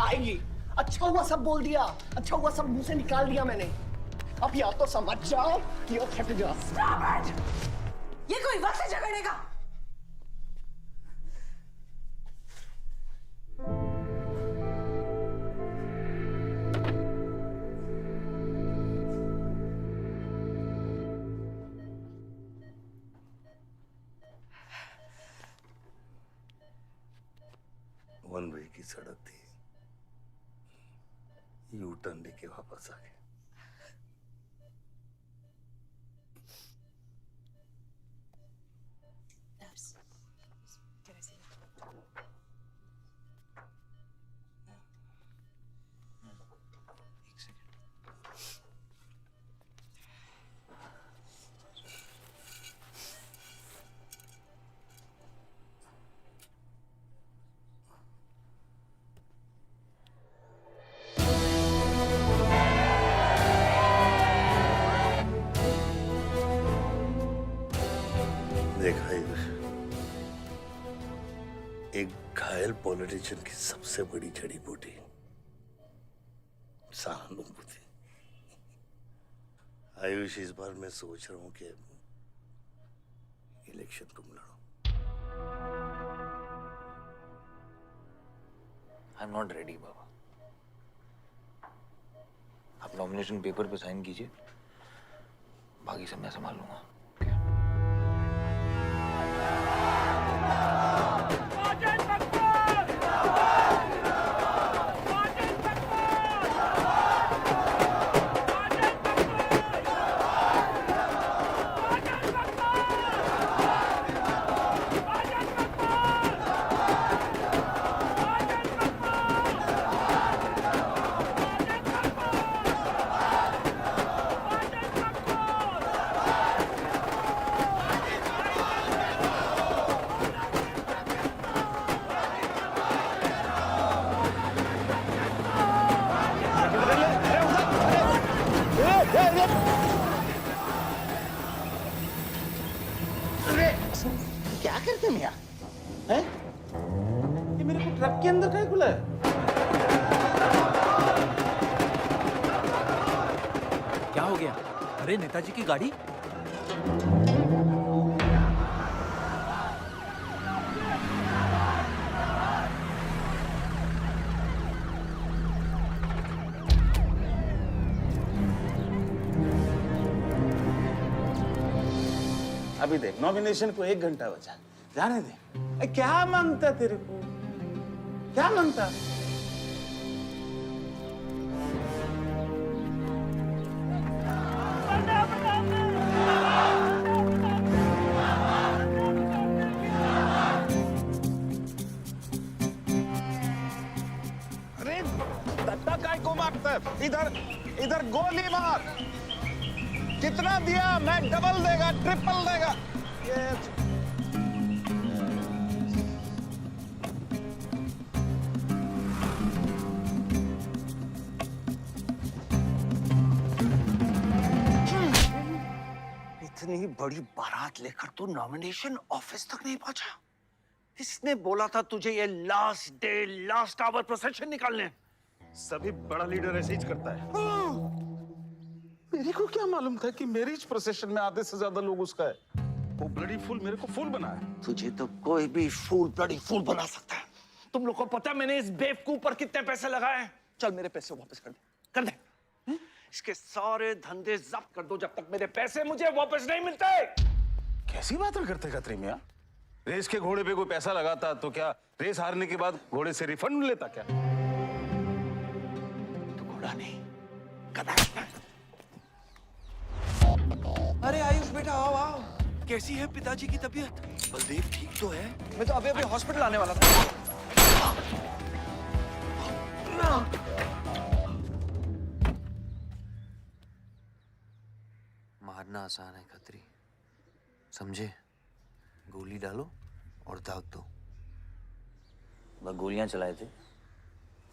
आएगी। अच्छा हुआ सब बोल दिया, अच्छा हुआ सब मुंह से निकाल दिया मैंने। अब या तो समझ जाओ कि वो फट जाओ। ये कोई वक्त है झगड़ने का? वन वे की सड़क थी, यू टर्न लेके वापस आ गए। देखा एक घायल पॉलिटिशियन की सबसे बड़ी जड़ी बूटी सहानुभूति। आयुष, इस बार मैं सोच रहा हूं कि इलेक्शन तुम लड़ो। आई एम नॉट रेडी बाबा। आप नॉमिनेशन पेपर पे साइन कीजिए, बाकी सब मैं संभाल लूंगा। क्या करते हैं हैं? ये मेरे को ट्रक के अंदर क्या खुला है? क्या हो गया? अरे नेताजी की गाड़ी। अभी देख, नॉमिनेशन को 1 घंटा बचा, जाने दे। क्या मांगता तेरे को, क्या मांगता? अरे दत्ता काय को मारता है? इधर इधर गोली मार। कितना दिया? मैं डबल देगा, ट्रिपल देगा। ये इतनी बड़ी बारात लेकर तू नॉमिनेशन ऑफिस तक नहीं पहुंचा। इसने बोला था तुझे ये last day last hour procession निकालने। सभी बड़ा लीडर ऐसे ही करता है। मेरे को क्या मालूम था कि मैरिज प्रोसेशन में आधे से ज्यादा लोग उसका है। वो ब्लडी फूल मेरे को फूल बना है। तुझे तो कोई भी फूल ब्लडी फूल बना सकता है। तुम लोग को पता है मैंने इस बेवकूफ पर कितने पैसे लगाए हैं? चल मेरे पैसे वापस कर दे, कर दे। इसके सारे धंधे जब्त कर दो जब तक मेरे पैसे मुझे वापस नहीं मिलते। कैसी बातें करते खत्री मियां? रेस के घोड़े पे कोई पैसा लगाता तो क्या रेस हारने के बाद घोड़े से रिफंड लेता क्या? तो घोड़ा नहीं, गधा। अरे आयुष बेटा आओ आओ। कैसी है पिताजी की तबीयत? बलदेव ठीक तो है? मैं तो अभी अभी हॉस्पिटल आने वाला था। मारना आसान है खत्री, समझे? गोली डालो और दाग दो। वह गोलियां चलाए थे,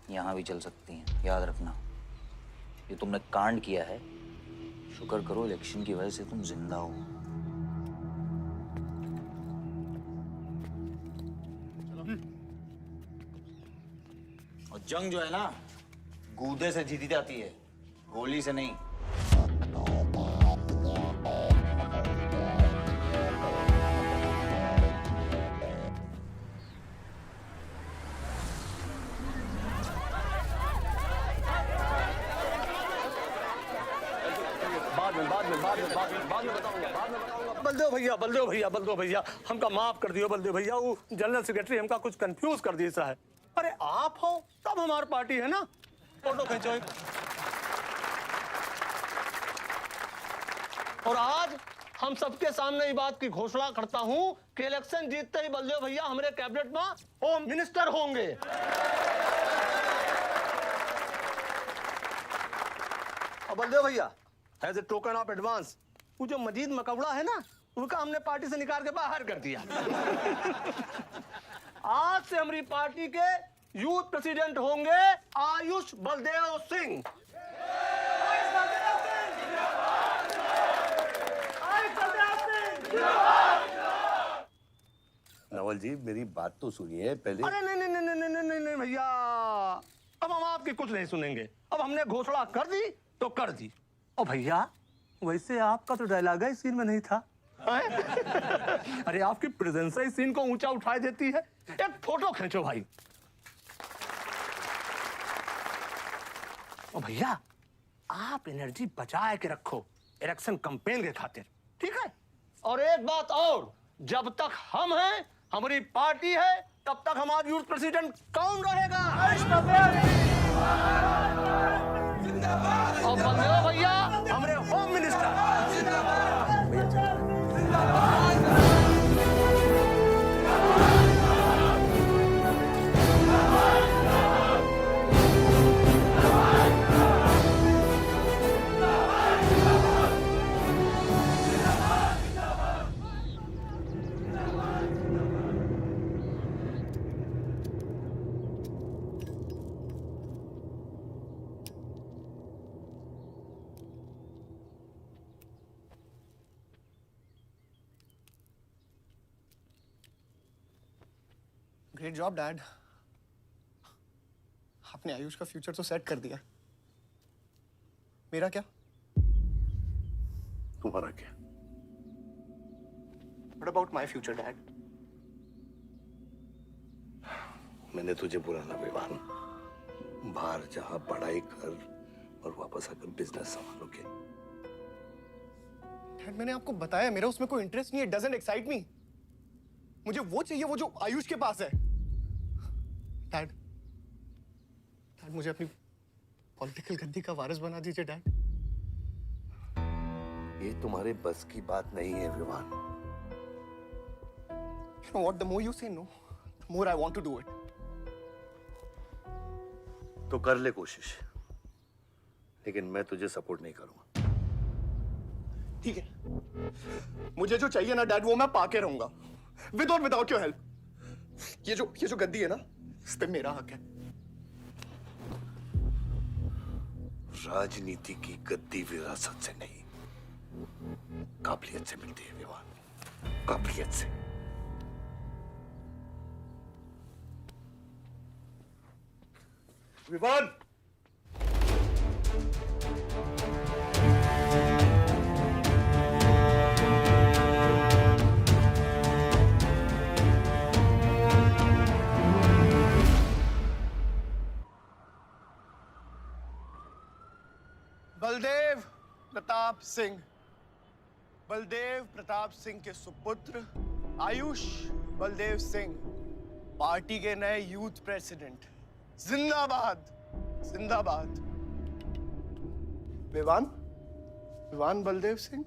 यहां भी चल सकती हैं, याद रखना। ये तुमने कांड किया है, शुक्र करो इलेक्शन की वजह से तुम जिंदा हो। और जंग जो है ना, गूदे से जीती जाती है, गोली से नहीं। बलदेव भैया हमका माफ कर दियो। बलदेव भैया वो जनरल सेक्रेटरी हमका कुछ कंफ्यूज कर दिया है। अरे आप हो तब हमारी पार्टी है ना। फोटो खींचो। और आज हम सबके सामने ये बात की घोषणा करता हूं कि इलेक्शन जीतते ही बलदेव भैया हमारे कैबिनेट में होम मिनिस्टर होंगे। और बलदेव भैया as a token of advance वो जो मजीद मकबड़ा है ना, उनका हमने पार्टी से निकाल के बाहर कर दिया। आज से हमारी पार्टी के यूथ प्रेसिडेंट होंगे आयुष बलदेव सिंह। नवल जी मेरी बात तो सुनिए पहले। अरे नहीं नहीं नहीं नहीं नहीं नहीं नहीं भैया, अब हम आपकी कुछ नहीं सुनेंगे। अब हमने घोषणा कर दी तो कर दी। और भैया वैसे आपका तो डायलॉग है सीन में नहीं था। अरे आपकी प्रेजेंस ही सीन को ऊंचा उठा देती है। एक फोटो खींचो भाई। और भैया आप एनर्जी बचा के रखो इलेक्शन कैंपेन के खातिर, ठीक है? और एक बात और, जब तक हम हैं, हमारी पार्टी है, तब तक हमारा यूथ प्रेसिडेंट कौन रहेगा? और बलदेव भैया हमारे home minister. Great job dad. आपने आयुष का फ्यूचर तो सेट कर दिया। मेरा क्या? तुम्हारा क्या? What about my future, Dad? मैंने तुझे बुलाना विवान, बाहर जहां पढ़ाई कर और वापस आकर बिजनेस संभालोगे। डैड, मैंने आपको बताया मेरा उसमें कोई इंटरेस्ट नहीं है। Doesn't excite me. मुझे वो चाहिए वो जो आयुष के पास है। डैड, मुझे अपनी पॉलिटिकल गद्दी का वारिस बना दीजिए डैड। ये तुम्हारे बस की बात नहीं है Vivaan. You know what? The more you say no, the more I want to do it. तो कर ले कोशिश, लेकिन मैं तुझे सपोर्ट नहीं करूंगा। ठीक है, मुझे जो चाहिए ना डैड वो मैं पाके रहूंगा, विद और विदाउट योर हेल्प। ये जो गद्दी है ना, इस पे मेरा हक है। राजनीति की गद्दी विरासत से नहीं, काबिलियत से मिलती है विवान, काबिलियत से। विवान, बलदेव प्रताप सिंह, बलदेव प्रताप सिंह के सुपुत्र आयुष बलदेव सिंह, पार्टी के नए यूथ प्रेसिडेंट। जिंदाबाद, जिंदाबाद। विवान बलदेव सिंह,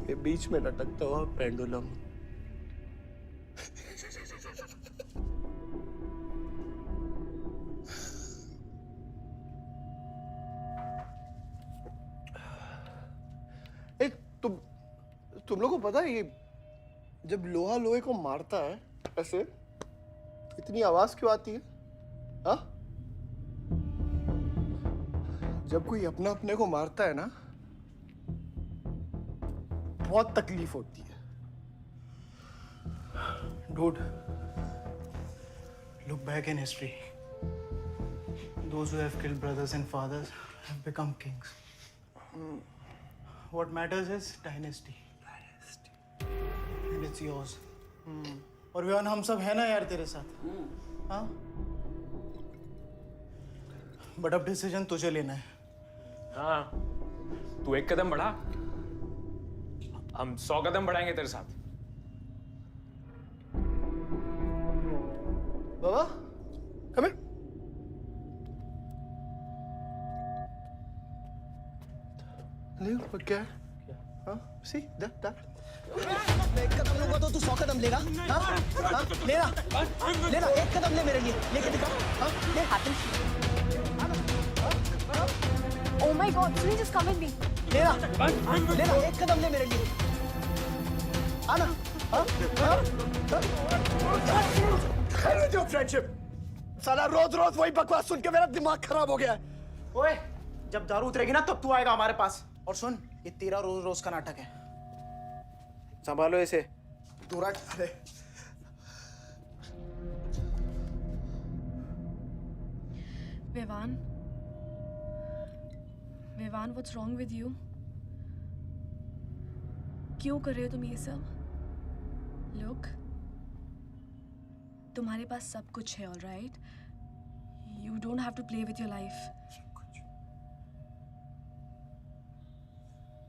ये बीच में लटकता हुआ पेंडुलम। तुम लोगों को पता है ये जब लोहा लोहे को मारता है ऐसे, इतनी आवाज क्यों आती है? हाँ? जब कोई अपना अपने को मारता है ना, बहुत तकलीफ होती है। Dude, look back in history. Those who have killed brothers and fathers have become kings. What matters is dynasty. And it's yours. और विवान हम सब है ना यार तेरे साथ, हाँ? बट अब डिसीजन तुझे लेना है। हाँ, तू एक कदम बढ़ा, हम 100 कदम बढ़ाएंगे तेरे साथ। बाबा, come here. ले, क्या है? हाँ, see that. मैं एक कदम लूंगा तो तू 100 कदम लेगा? हाँ? हाँ? लेना, एक कदम ले मेरे लिए, लेके दिखा। हाँ? ले Oh my God, Sunil, just come with me. लेना, एक कदम ले मेरे लिए। आना, जो फ्रेंडशिप, साला रोज वही बकवास सुन के मेरा दिमाग खराब हो गया है। ओए, जब दारू उतरेगी ना तब तू आएगा हमारे पास। और सुन, ये तेरा रोज का नाटक है, संभालो इसे। दूरा अरे Vivaan, what's wrong with you? क्यों कर रहे हो तुम ये सब? Look, तुम्हारे पास सब कुछ है, all right? You don't have to play with your life.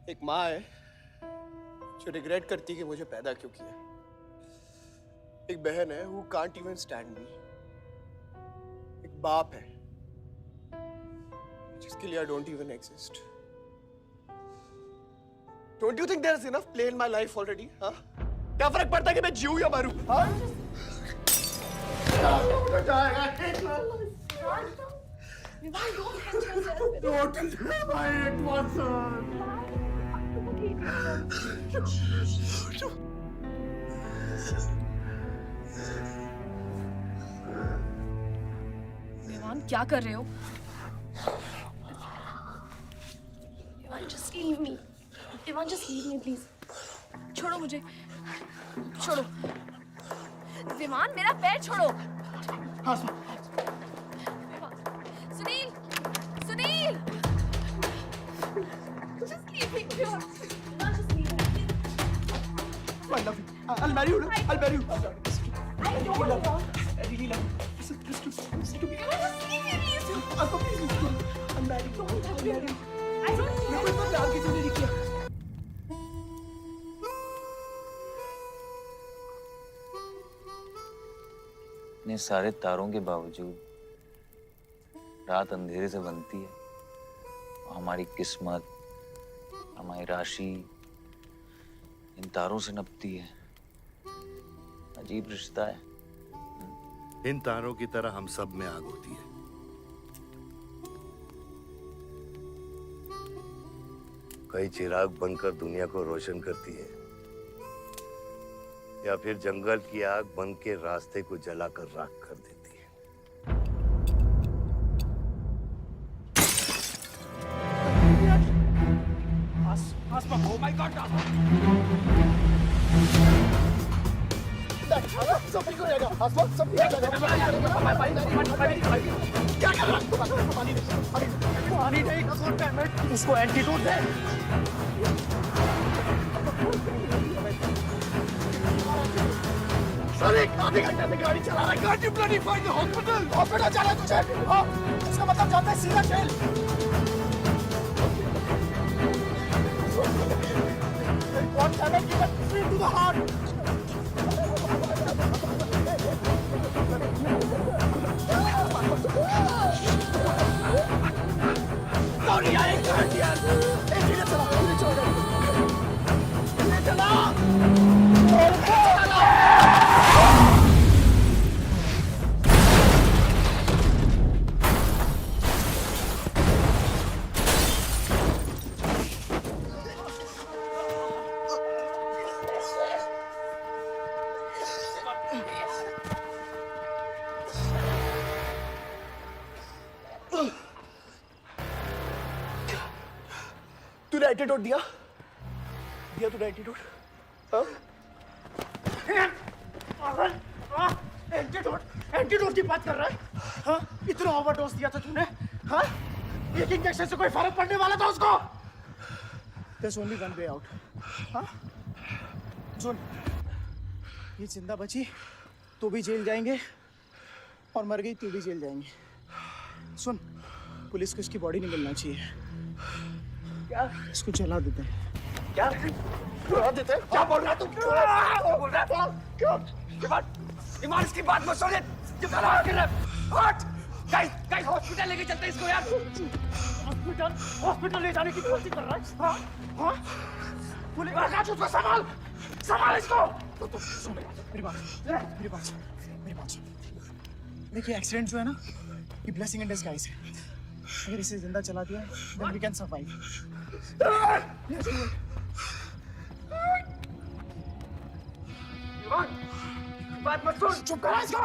एक माँ है जो रिग्रेट करती है कि मुझे पैदा क्यों किया। एक बहन है who can't even stand me. एक बाप है जिसके लिए I don't even exist. Don't you think there's enough play in my life already? हाँ? क्या फर्क पड़ता है कि मैं जीऊँ या मरूँ? हाँ? Don't let my it was Vivaan, क्या कर रहे हो? Ivan, just leave me. Ivan, just leave me, please. छोड़ो मुझे, छोड़ो। विमान, मेरा पैर छोड़ो। हाँ, Sunil, Just leave me. Vivan, just leave me. I'll marry you. I'll marry you. I don't want. I really love you. Listen to me. Uncle, please listen to me. I'll marry you. I'll marry you. I don't care. मेरे को इतना प्यार किसी ने नहीं किया. इतने सारे तारों के बावजूद रात अंधेरे से बनती है. हमारी किस्मत, हमारी राशि इन तारों से नपती है. अजीब रिश्ता है. इन तारों की तरह हम सब में आग होती है. कई चिराग बनकर दुनिया को रोशन करती है, या फिर जंगल की आग बन के रास्ते को जलाकर राख कर देती है. Asma, oh my God, Asma. सब ठीक हो जाएगा. Asma, सब ठीक हो जाएगा. क्या कर रहा है? पानी नहीं, उसको एंटीडोट दे. सर, एक आधे घंटे से गाड़ी चला रहा है. Can't you bloody find the hospital? Hospital जाना है तुझे? हाँ, इसका मतलब जाता है सीधा jail. What damage given straight to the heart? Sorry, I can't hear. धीरे चला, धीरे चला. धीरे चला. तूने एंटीडोट दिया? दिया तूने एंटीडोट? हाँ? एंटीडोट? एंटीडोट की बात कर रहा है? हाँ? इतना ओवरडोज दिया था तूने? हाँ? एक इंजेक्शन से कोई फर्क पड़ने वाला था उसको? There's only one way out. हाँ? सुन, ये जिंदा बची तो भी जेल जाएंगे और मर गई तो भी जेल जाएंगे. सुन, पुलिस को इसकी बॉडी नहीं मिलना चाहिए. क्या? इसको जला देते हैं. क्या? जला देते हैं? क्या बोल रहा है तू? क्या बोल रहा है? क्यों? ईमान इसकी बात मत सुने. ये बर्बाद कर रहा है. हट! गाइस हॉस्पिटल लेके चलते हैं इसको यार. हॉस्पिटल ले जाने की कोशिश कर रहा है? हाँ? हाँ? पुलिस आकाश उसको संभाल इसको. तो सुन मेरी बात. देखिए एक्सीडेंट जो है ना, ये ब्लेसिंग इन डिस्गाइज है. अगर इसे जिंदा चला दिया then we can survive. बात मत सुन. चुप करा इसको.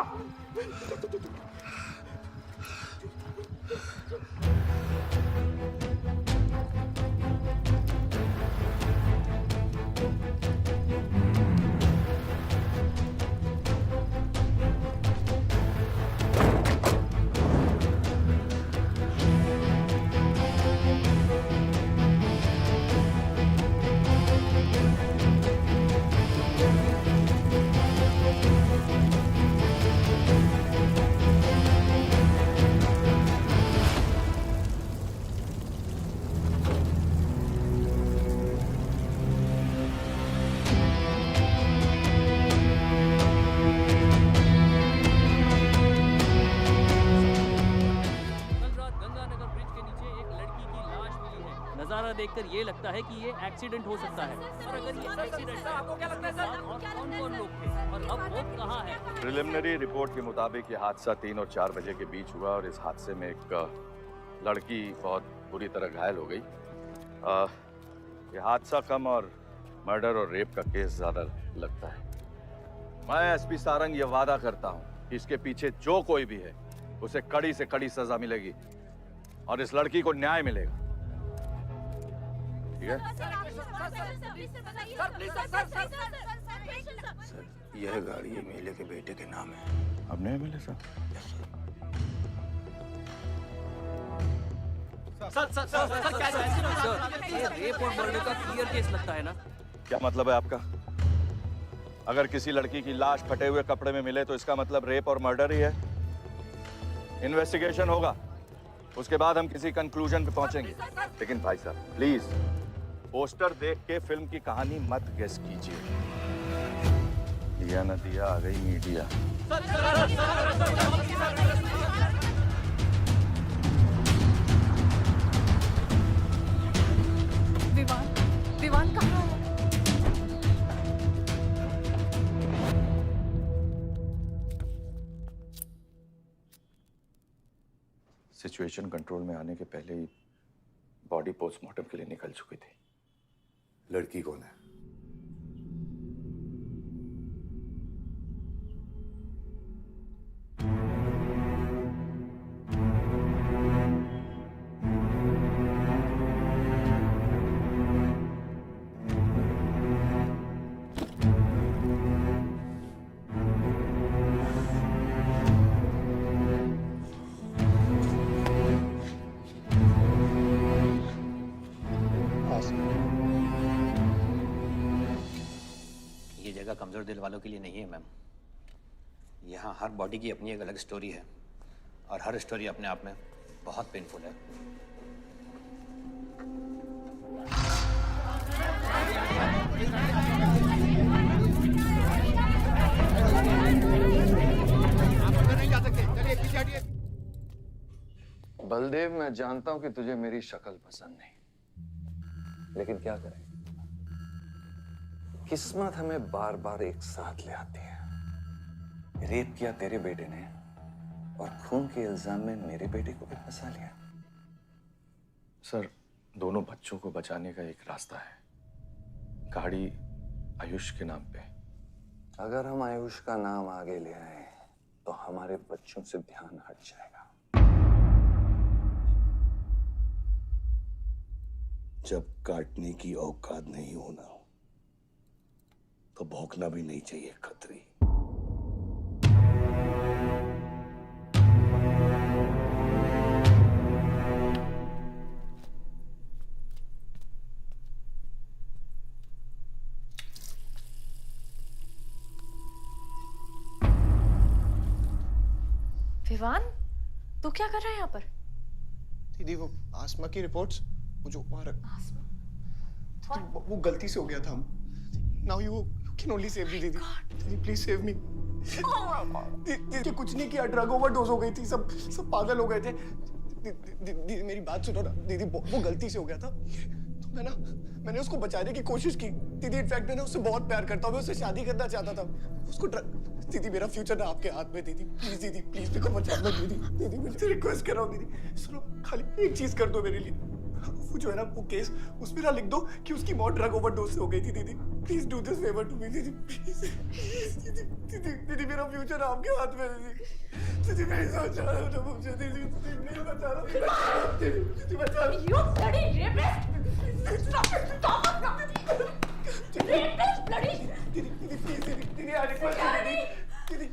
नजारा देखकर ये लगता है कि ये एक्सीडेंट हो सकता है. और अगर ये एक्सीडेंट है, आपको क्या लगता है सर? और कौन-कौन लोग थे और अब वो कहाँ है? प्रिलिमिनरी रिपोर्ट के मुताबिक ये हादसा 3 और 4 बजे के बीच हुआ और इस हादसे में एक लड़की बहुत बुरी तरह घायल हो गई. ये हादसा कम और मर्डर और रेप का केस ज्यादा लगता है. मैं एसपी सारंग ये वादा करता हूँ कि इसके पीछे जो कोई भी है उसे कड़ी से कड़ी सजा मिलेगी और इस लड़की को न्याय मिलेगा. ठीक है? सर, यह गाड़ी एमएलए के बेटे के नाम है. अपने एमएलए साहब? सर ये रेप और मर्डर का क्लियर केस लगता है ना? क्या मतलब है आपका? अगर किसी लड़की की लाश फटे हुए कपड़े में मिले तो इसका मतलब रेप और मर्डर ही है। इन्वेस्टिगेशन होगा, उसके बाद हम किसी कंक्लूजन पे पहुंचेंगे। लेकिन भाई साहब प्लीज पोस्टर देख के फिल्म की कहानी मत गेस कीजिए। दिया न दिया, आ गई मीडिया। विवान कहाँ है? सिचुएशन कंट्रोल में आने के पहले ही बॉडी पोस्टमार्टम के लिए निकल चुकी थी। लड़की कौन है? ये जगह कमजोर दिल वालों के लिए नहीं है मैम। यहाँ हर बॉडी की अपनी एक अलग स्टोरी है और हर स्टोरी अपने आप में बहुत पेनफुल है। बलदेव, मैं जानता हूं कि तुझे मेरी शक्ल पसंद नहीं, लेकिन क्या करें, किस्मत हमें बार बार एक साथ ले आती है। रेप किया तेरे बेटे ने और खून के इल्जाम में मेरे बेटे को भी फंसा लिया। सर, दोनों बच्चों को बचाने का एक रास्ता है, गाड़ी आयुष के नाम पे। अगर हम आयुष का नाम आगे ले आए तो हमारे बच्चों से ध्यान हट जाएगा। जब काटने की औकात नहीं होना तो भौंकना भी नहीं चाहिए खतरी। विवान, तू क्या कर रहा है यहाँ पर? दीदी वो आसमा की रिपोर्ट्स, वो जो वो गलती से हो गया था। Now you can only save me दीदी। दीदी प्लीज सेव मी। दीदी कुछ नहीं किया, ड्रग ओवरडोज हो गई थी, सब पागल हो गए थे। दीदी मेरी बात सुनो ना दीदी, वो गलती से हो गया था। तो मैंने उसको बचाने की कोशिश की दीदी। इनफैक्ट मैंने उससे बहुत प्यार करता हूँ, मैं उससे शादी करना चाहता था। उसको दीदी मेरा फ्यूचर ना आपके हाथ में दीदी। प्लीज दीदी, प्लीज मेरे को बचा लो दीदी। दीदी मैं रिक्वेस्ट कर रहा हूँ दीदी, सुनो खाली एक चीज कर दो मेरे लिए। वो जो है ना वो केस, उसमें ना लिख दो कि उसकी मौत ड्रग ओवरडोज से हो गई थी दीदी। Please do this favour to me दीदी, प्लीज। दीदी मेरा फ्यूचर आपके हाथ में दीदी। दीदी मैं बचा रहा हूँ मुझे दीदी, नहीं बचा रहा। दीदी बचा रहा। You bloody rapist! Stop it! Stop it! Rapist, bloody! दीदी प्लीज दीदी आई रिक्वेस्ट दीदी।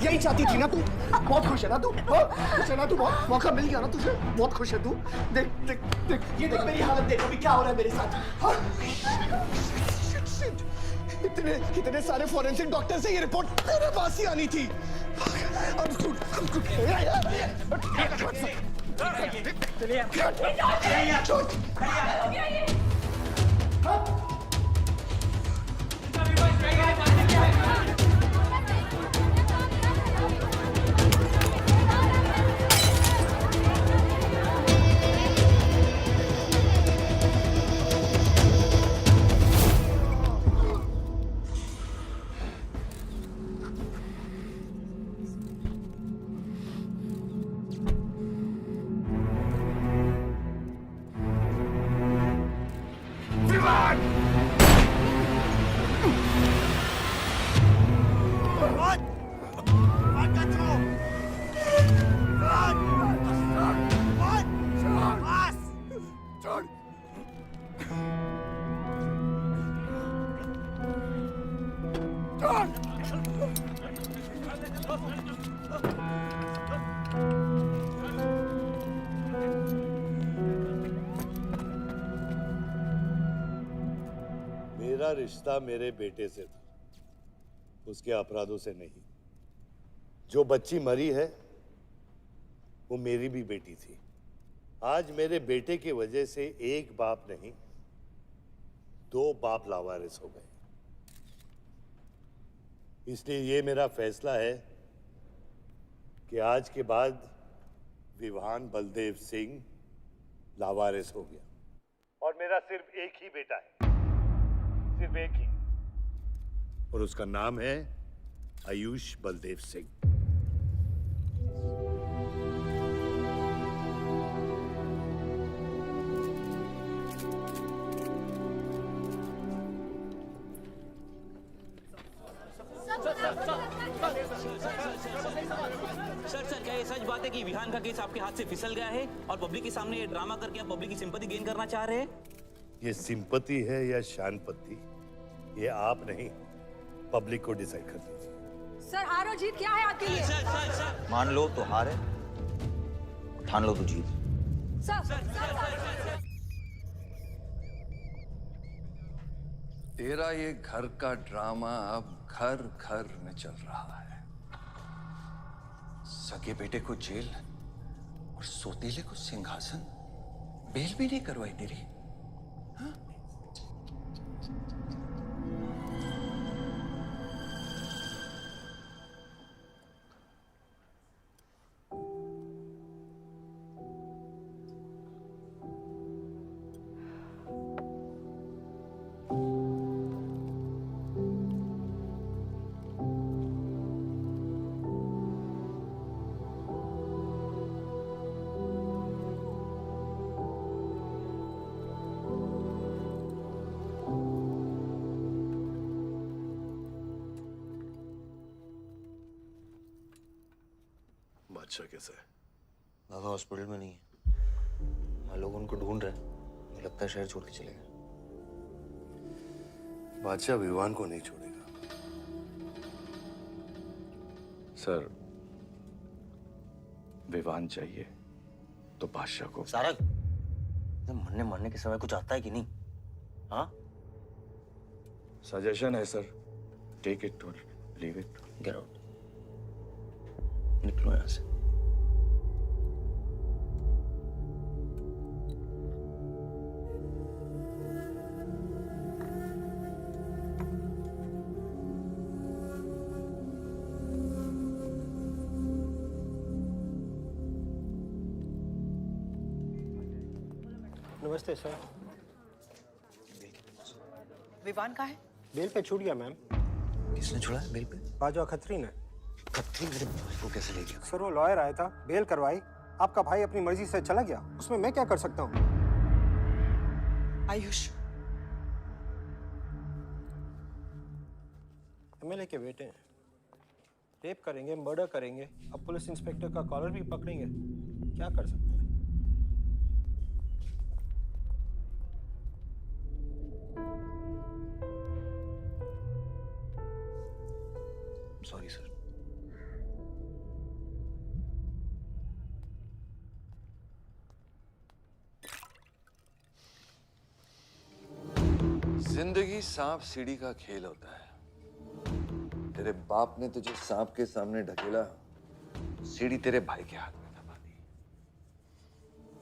यही चाहती थी ना तू? बहुत खुश है ना तू? खुश है ना तू? बहुत मौका मिल गया ना तुझे? बहुत खुश है तू? देख देख देख, ये देख मेरी हालत, देख अभी क्या हो रहा है मेरे साथ। इतने सारे फॉरेंसिक डॉक्टर से ये रिपोर्ट मेरे पास ही आनी थी। मेरा रिश्ता मेरे बेटे से था, उसके अपराधों से नहीं। जो बच्ची मरी है वो मेरी भी बेटी थी। आज मेरे बेटे की वजह से एक बाप नहीं, 2 बाप लावारिस हो गए। इसलिए ये मेरा फैसला है कि आज के बाद विवान बलदेव सिंह लावारिस हो गया और मेरा सिर्फ एक ही बेटा है, सिर्फ एक ही, और उसका नाम है आयुष बलदेव सिंह। सर क्या ये सच बात है कि विहान का केस आपके हाथ से फिसल गया है और पब्लिक के सामने ये ड्रामा करके आप पब्लिक की सिंपैथी गेन करना चाह रहे हैं? ये सिंपैथी है या शानपति, ये आप नहीं, पब्लिक को डिसाइड कर दीजिए। सर हार और जीत क्या है आपके लिए? मान लो तो हार है, ठान लो तो जीत। तेरा ये घर का ड्रामा अब घर घर में चल रहा है। सगे बेटे को जेल और सोतीले को सिंहासन, बेल भी नहीं करवाई तेरी। बादशाह कैसा है? बाबा हॉस्पिटल में नहीं है, हम लोग उनको ढूंढ रहे हैं। मुझे लगता है शहर छोड़ के चले गए। बादशाह विवान को नहीं छोड़ेगा। सर, विवान चाहिए तो बादशाह को। सारंग, मरने मरने के समय कुछ आता है कि नहीं? हाँ? सजेशन है सर, टेक इट और लीव इट। गेट आउट, निकलो यहाँ से। नमस्ते सर। विवान का है? बेल पे छूट गया मैम। किसने छुड़ा है बेल पे? बाजवा खत्री ने। खत्री मेरे भाई को कैसे ले गया? सर वो लॉयर आया था, बेल करवाई, आपका भाई अपनी मर्जी से चला गया, उसमें मैं क्या कर सकता हूँ? आयुष एमएलए के बेटे हैं, रेप करेंगे, मर्डर करेंगे, अब पुलिस इंस्पेक्टर का कॉलर भी पकड़ेंगे, क्या कर सकते हैं? Sorry sir. जिंदगी सांप सीढ़ी का खेल होता है। तेरे बाप ने तुझे सांप के सामने ढकेला, सीढ़ी तेरे भाई के हाथ में दबा दी।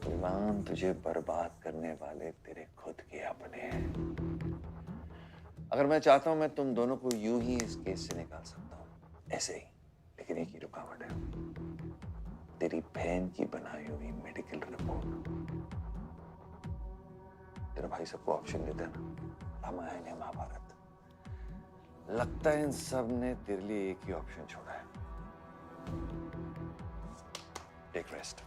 विवान, तुझे बर्बाद करने वाले तेरे खुद के अपने हैं। अगर मैं चाहता हूं मैं तुम दोनों को यूं ही इस केस से निकाल सकता हूं, ऐसे ही, लेकिन एक ही रुकावट है, तेरी बहन की बनाई हुई मेडिकल रिपोर्ट। तेरा भाई सबको ऑप्शन देता है ना, रामायण या महाभारत। लगता है इन सब ने तेरे लिए एक ही ऑप्शन छोड़ा है, take rest.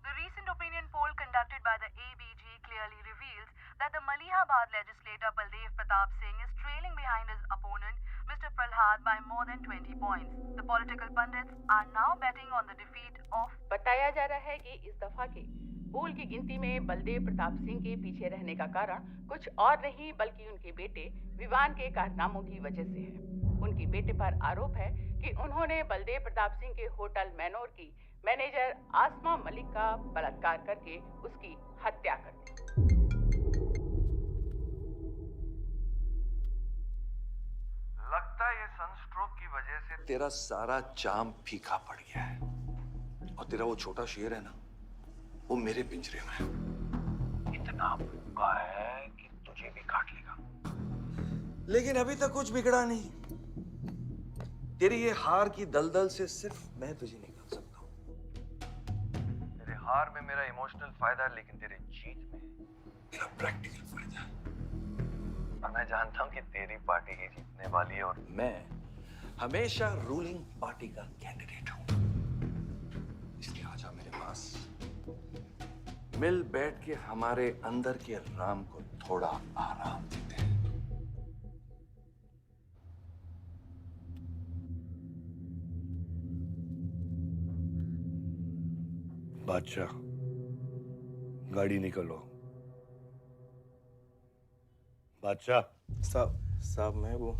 The recent opinion poll conducted by the ABG clearly reveals that the Malihabad legislator Baldev Pratap Singh is trailing behind his opponent, Mr. Prahlad, by more than 20 points. The political pundits are now betting on the defeat of. बताया जा रहा है कि इस दफा के पोल की गिनती में बलदेव प्रताप सिंह के पीछे रहने का कारण कुछ और नहीं बल्कि उनके बेटे विवान के कारनामों की वजह से है। उनके बेटे पर आरोप है कि उन्होंने बलदेव प्रताप सिंह के होटल मैनोर की मैनेजर आसमा मलिक का बलात्कार करके उसकी हत्या कर दी। लगता है ये सनस्ट्रोक की वजह से तेरा सारा जाम फीका पड़ गया है, और तेरा वो छोटा शेर है ना, वो मेरे पिंजरे में है। इतना भूखा है कि तुझे भी काट लेगा। लेकिन अभी तक कुछ बिगड़ा नहीं। तेरी ये हार की दलदल से सिर्फ मैं तुझे निकाल सकता हूँ। तेरे हार में मेरा इमोशनल फायदा है, लेकिन तेरे जीत में मेरा प्रैक्टिकल फायदा है। और मैं जानता हूँ कि तेरी पार्टी ही जीतने वाली है, और मैं हमेशा रूलिंग पार्टी का कैंडिडेट हूँ। इसलिए आजा मेरे पास, मिल बैठ के हमारे अंदर के राम को थोड़ा आराम देते हैं। बादशाह, गाड़ी निकलो। बादशाह साहब मैं वो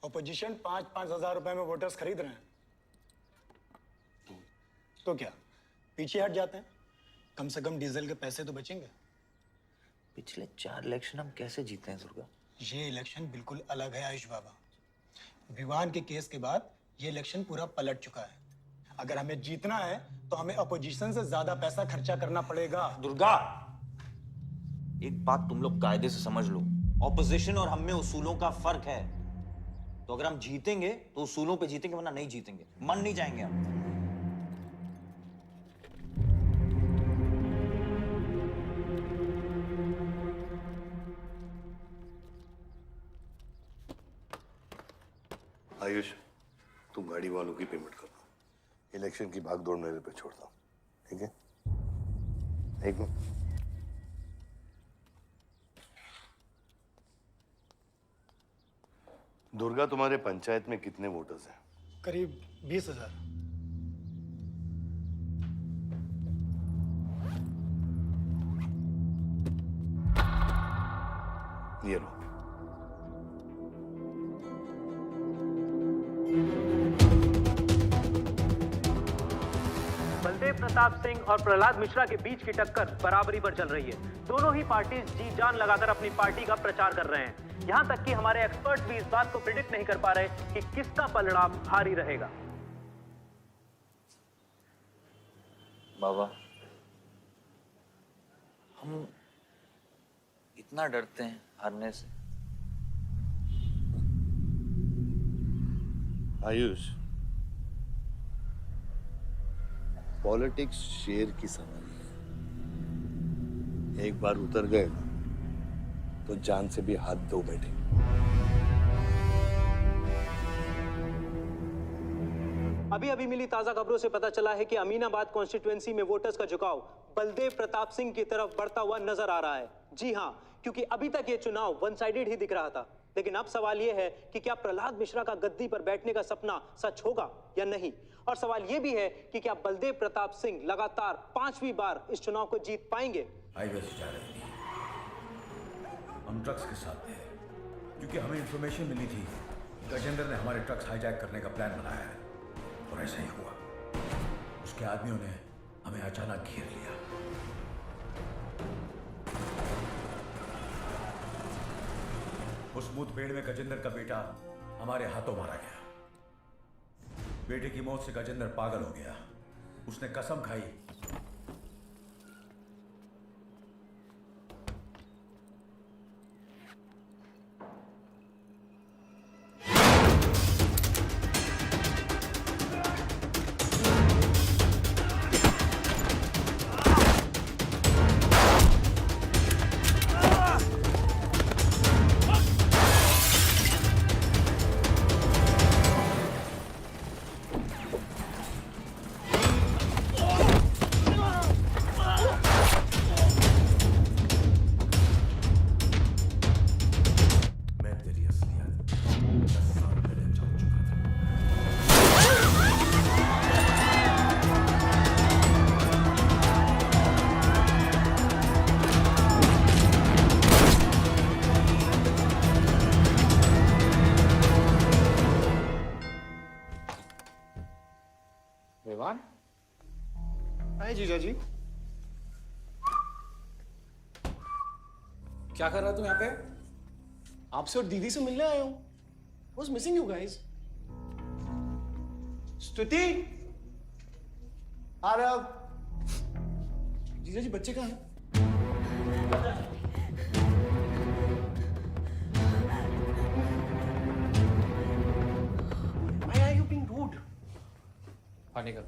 अपोजिशन 5-5 हजार रुपए में वोटर्स खरीद रहे हैं, तो क्या पीछे हट जाते हैं? कम से कम डीजल के पैसे तो बचेंगे। पिछले 4 इलेक्शन हम कैसे जीते हैं दुर्गा? ये इलेक्शन बिल्कुल अलग है आयुष बाबा। विवान के केस के बाद ये इलेक्शन पूरा पलट चुका है। अगर हमें जीतना है तो हमें अपोजिशन से ज्यादा पैसा खर्चा करना पड़ेगा। दुर्गा, एक बात तुम लोग कायदे से समझ लो, ऑपोजिशन और हम में उसूलों का फर्क है। तो अगर हम जीतेंगे तो उसूलों पे जीतेंगे, वरना नहीं जीतेंगे, मन नहीं जाएंगे हम। आयुष, तुम गाड़ी वालों की पेमेंट कर दो। इलेक्शन की भागदौड़ मेरे पे छोड़ दो, ठीक है? एक मिनट। दुर्गा, तुम्हारे पंचायत में कितने वोटर्स हैं? करीब 20,000। ये लो। बलदेव प्रताप सिंह और प्रहलाद मिश्रा के बीच की टक्कर बराबरी पर चल रही है। दोनों ही पार्टी जी जान लगाकर अपनी पार्टी का प्रचार कर रहे हैं। यहां तक कि हमारे एक्सपर्ट भी इस बात को प्रिडिक्ट नहीं कर पा रहे कि किसका पलड़ा भारी रहेगा। बाबा, हम इतना डरते हैं हारने से। आयुष, पॉलिटिक्स शेर की सवारी है। एक बार उतर गए ना तो जान से भी हाथ धो बैठे। अभी अभी मिली ताजा खबरों से पता चला है कि अमीनाबाद कॉन्स्टिट्यूएंसी में वोटर्स का झुकाव बलदेव प्रताप सिंह की तरफ बढ़ता हुआ नजर आ रहा है। जी हां, क्योंकि अभी तक ये चुनाव वन साइडेड ही दिख रहा था। लेकिन अब सवाल ये है कि क्या प्रहलाद मिश्रा का गद्दी पर बैठने का सपना सच होगा या नहीं। और सवाल ये भी है कि क्या बलदेव प्रताप सिंह लगातार 5वीं बार इस चुनाव को जीत पाएंगे। हाईवे से जा रहे थे, हम ट्रक्स के साथ थे, क्योंकि हमें इंफॉर्मेशन मिली थी गजेंद्र ने हमारे ट्रक्स हाईजैक करने का प्लान बनाया है। और ऐसा ही हुआ। उसके आदमियों ने हमें अचानक घेर लिया। उस मुठभेड़ में गजेंद्र का बेटा हमारे हाथों मारा गया। बेटे की मौत से गजेंद्र पागल हो गया। उसने कसम खाई हाय जीजा जी। क्या कर रहा तू यहाँ पे? आपसे और दीदी से मिलने आया हूँ। Was missing you guys. स्तुति, आ रहा। जीजा जी बच्चे कहाँ हैं? Why are you being rude? हाँ निकल।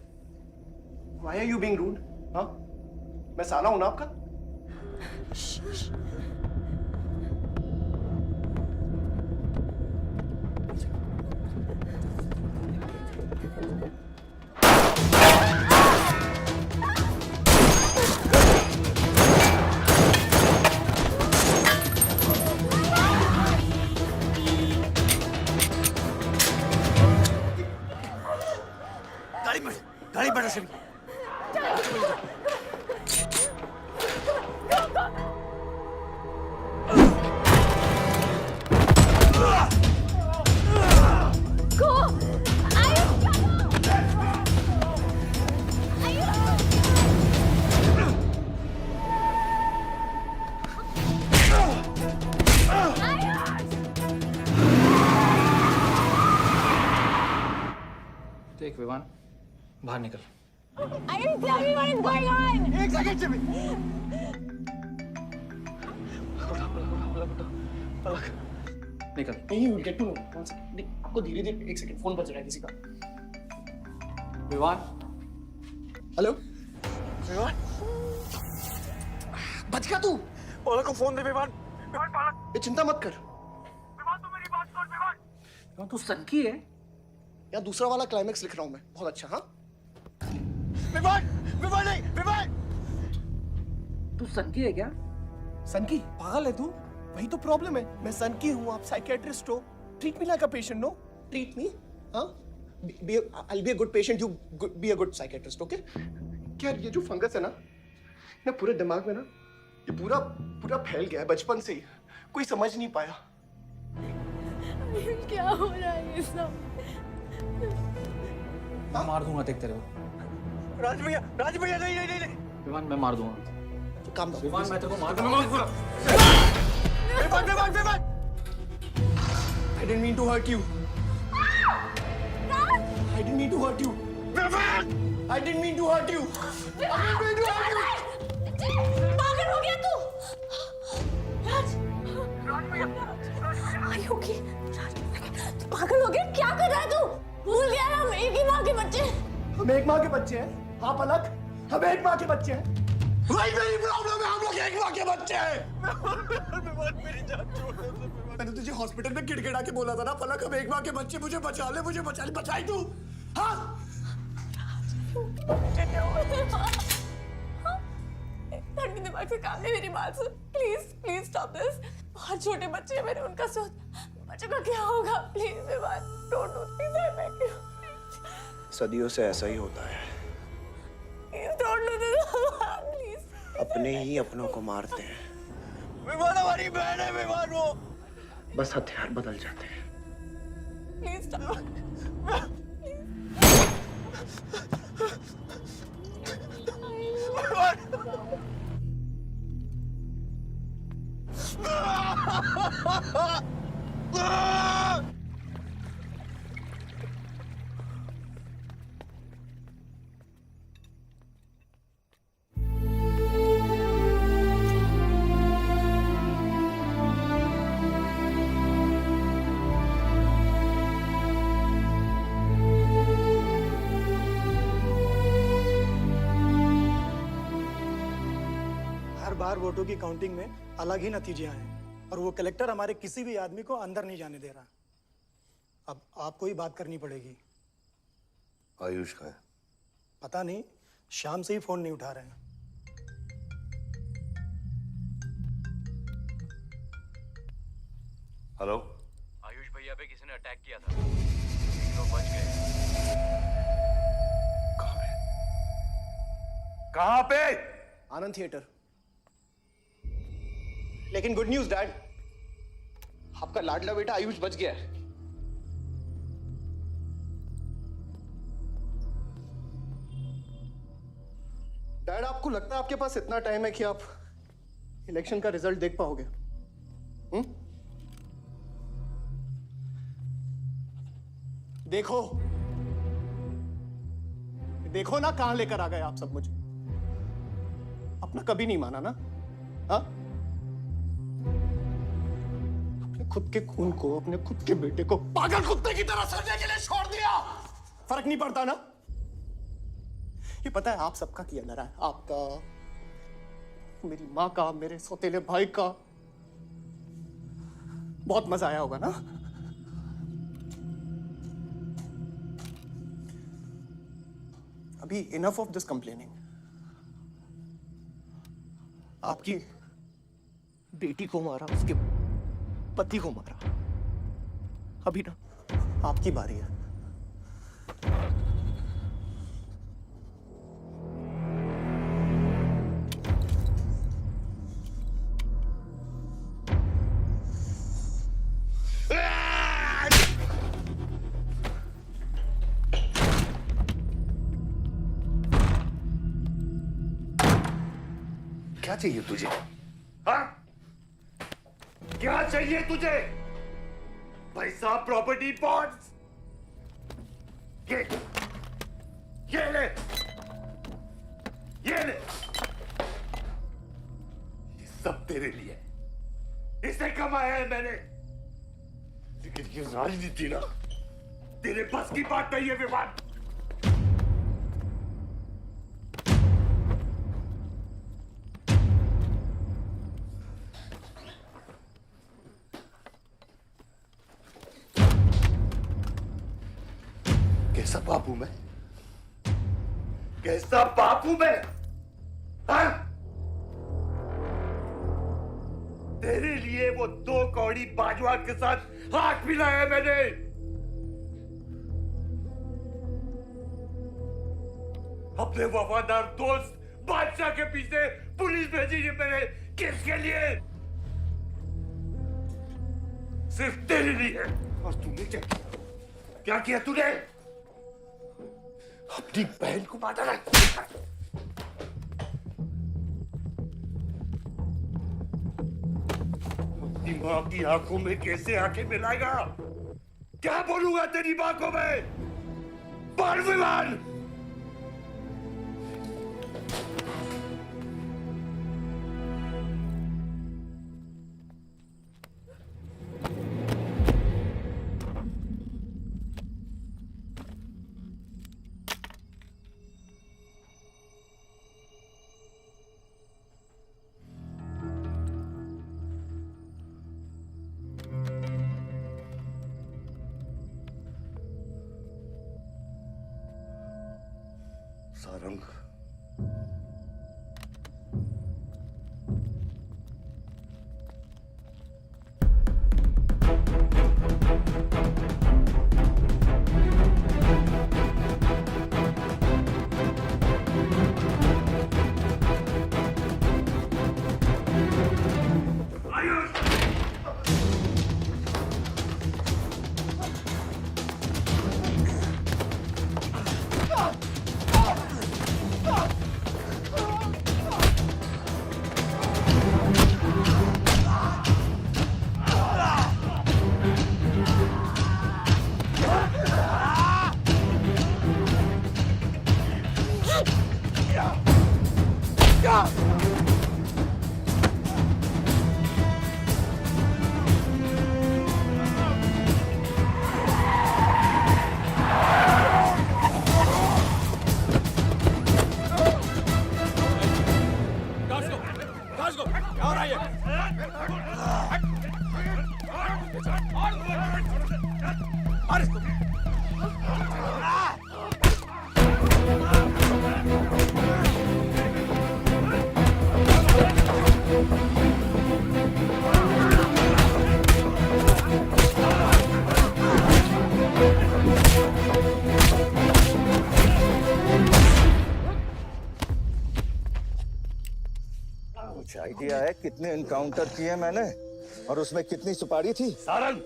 Why are you being rude? हाँ? मैं साला हूं ना आपका? गाड़ी बढ़ा सभी। देख विवान, बाहर निकल। Ayush, tell me what is going on! एक सेकंड से भी। पलक। निकल। नहीं, you will get to know. One second. नहीं, आपको धीरे-धीरे एक सेकंड फोन बज रहा है किसी का। विवान। हेलो। विवान। बच गया तू। पलक को फोन दे विवान। विवान पलक। ये चिंता मत कर। विवान तू मेरी बात सुन विवान। विवान तू सनकी है? या दूसरा वाला क्लाइमेक्स लिख रहा हूँ मैं। बहुत अच्छा हाँ? विवान! विवान नहीं! विवान! तू सनकी है क्या? सनकी? पागल है तू? वही तो प्रॉब्लम है। मैं सनकी हूँ, आप साइकियाट्रिस्ट हो। Treat me like a patient, no? Treat me, हाँ? I'll be a good patient. You be a good psychiatrist, okay? क्या ये जो फंगस है ना पूरे दिमाग में ना, ये पूरा फैल गया है बचपन से ही। कोई समझ नहीं पाया। क्या हो रहा है ये सब? मैं मार दूंगा देख तेरे को। राज भैया नहीं। विवान मैं मार दूंगा। काम दो। विवान मैं तेरे को मार दूंगा। Vivaan! I didn't mean to hurt you. I didn't mean to hurt you. I didn't mean to hurt you. पागल हो गया तू? राज भैया, are you okay? तू पागल हो गया? क्या कर रहा है तू? भूल गया ना हम एक ही माँ के बच्चे हैं। हम एक माँ के बच्चे हैं? हाँ पलक, हम एक माँ के बच्चे हैं। वही मेरी प्रॉब्लम है, हम लोग एक माँ के बच्चे हैं। मेरी जान छोड़ दे। मैंने तुझे हॉस्पिटल में गिड़गिड़ा के बोला था ना पलक, हम एक माँ के बच्चे, मुझे बचा ले, बचाई तू। हाँ? ठंडी दिमाग से काम नहीं, मेरी बात सुन प्लीज स्टॉप दिस। बहुत छोटे बच्चे हैं मेरे, उनका सोच बच्चों का क्या होगा? Please don't do this, I beg you. सदियों से ऐसा ही होता है। Don't do this please. अपने ही अपनों को मारते हैं। विवान हमारी बहन है विवान वो। बस हथियार बदल जाते हैं। Please stop. बार वोटों की काउंटिंग में अलग ही नतीजे आए और वो कलेक्टर हमारे किसी भी आदमी को अंदर नहीं जाने दे रहा। अब आपको ही बात करनी पड़ेगी। आयुष का है? पता नहीं, शाम से ही फोन नहीं उठा रहे हैं। हेलो, आयुष भैया पे किसी ने अटैक किया था, लोग बच गए। कहाँ पे? आनंद थिएटर। लेकिन गुड न्यूज डैड, आपका लाडला बेटा आयुष बच गया है। डैड, आपको लगता है आपके पास इतना टाइम है कि आप इलेक्शन का रिजल्ट देख पाओगे? देखो देखो ना, कहां लेकर आ गए आप सब मुझे। अपना कभी नहीं माना ना? हाँ, अपने खुद के खून को, अपने खुद के बेटे को पागल कुत्ते की तरह सड़ने के लिए छोड़ दिया। फर्क नहीं पड़ता ना? ये पता है आप सबका किया धरा है, आपका, मेरी माँ का, मेरे सौतेले भाई का। बहुत मजा आया होगा ना? अभी इनफ ऑफ दिस कंप्लेनिंग। आपकी बेटी को मारा, उसके पति को मारा, अभी ना आपकी बारी है। क्या चाहिए तुझे? हाँ? क्या चाहिए तुझे? पैसा, प्रॉपर्टी, बॉन्ड्स? ये ले, ये ले। ये सब तेरे लिए, इसे कमाया है मैंने। लेकिन ये राजनीति ना, तेरे बस की बात नहीं है विवाद। कैसा बाप हूं मैं? कैसा बाप हूं मैं? हाँ? तेरे लिए वो 2 कौड़ी बाजवा के साथ हाथ मिलाया मैंने। अपने वफादार दोस्त बादशाह के पीछे पुलिस भेजी है मैंने। किसके लिए? सिर्फ तेरे लिए। और तूने क्या किया? क्या किया तूने? अपनी बहन को मारा ना। अपनी मां की आंखों में कैसे आंखें मिलाएगा? क्या बोलूंगा तेरी मां को मैं? बाल विवाद। सारंग, कुछ आइडिया है कितने एनकाउंटर किए मैंने और उसमें कितनी सुपारी थी? सारंग,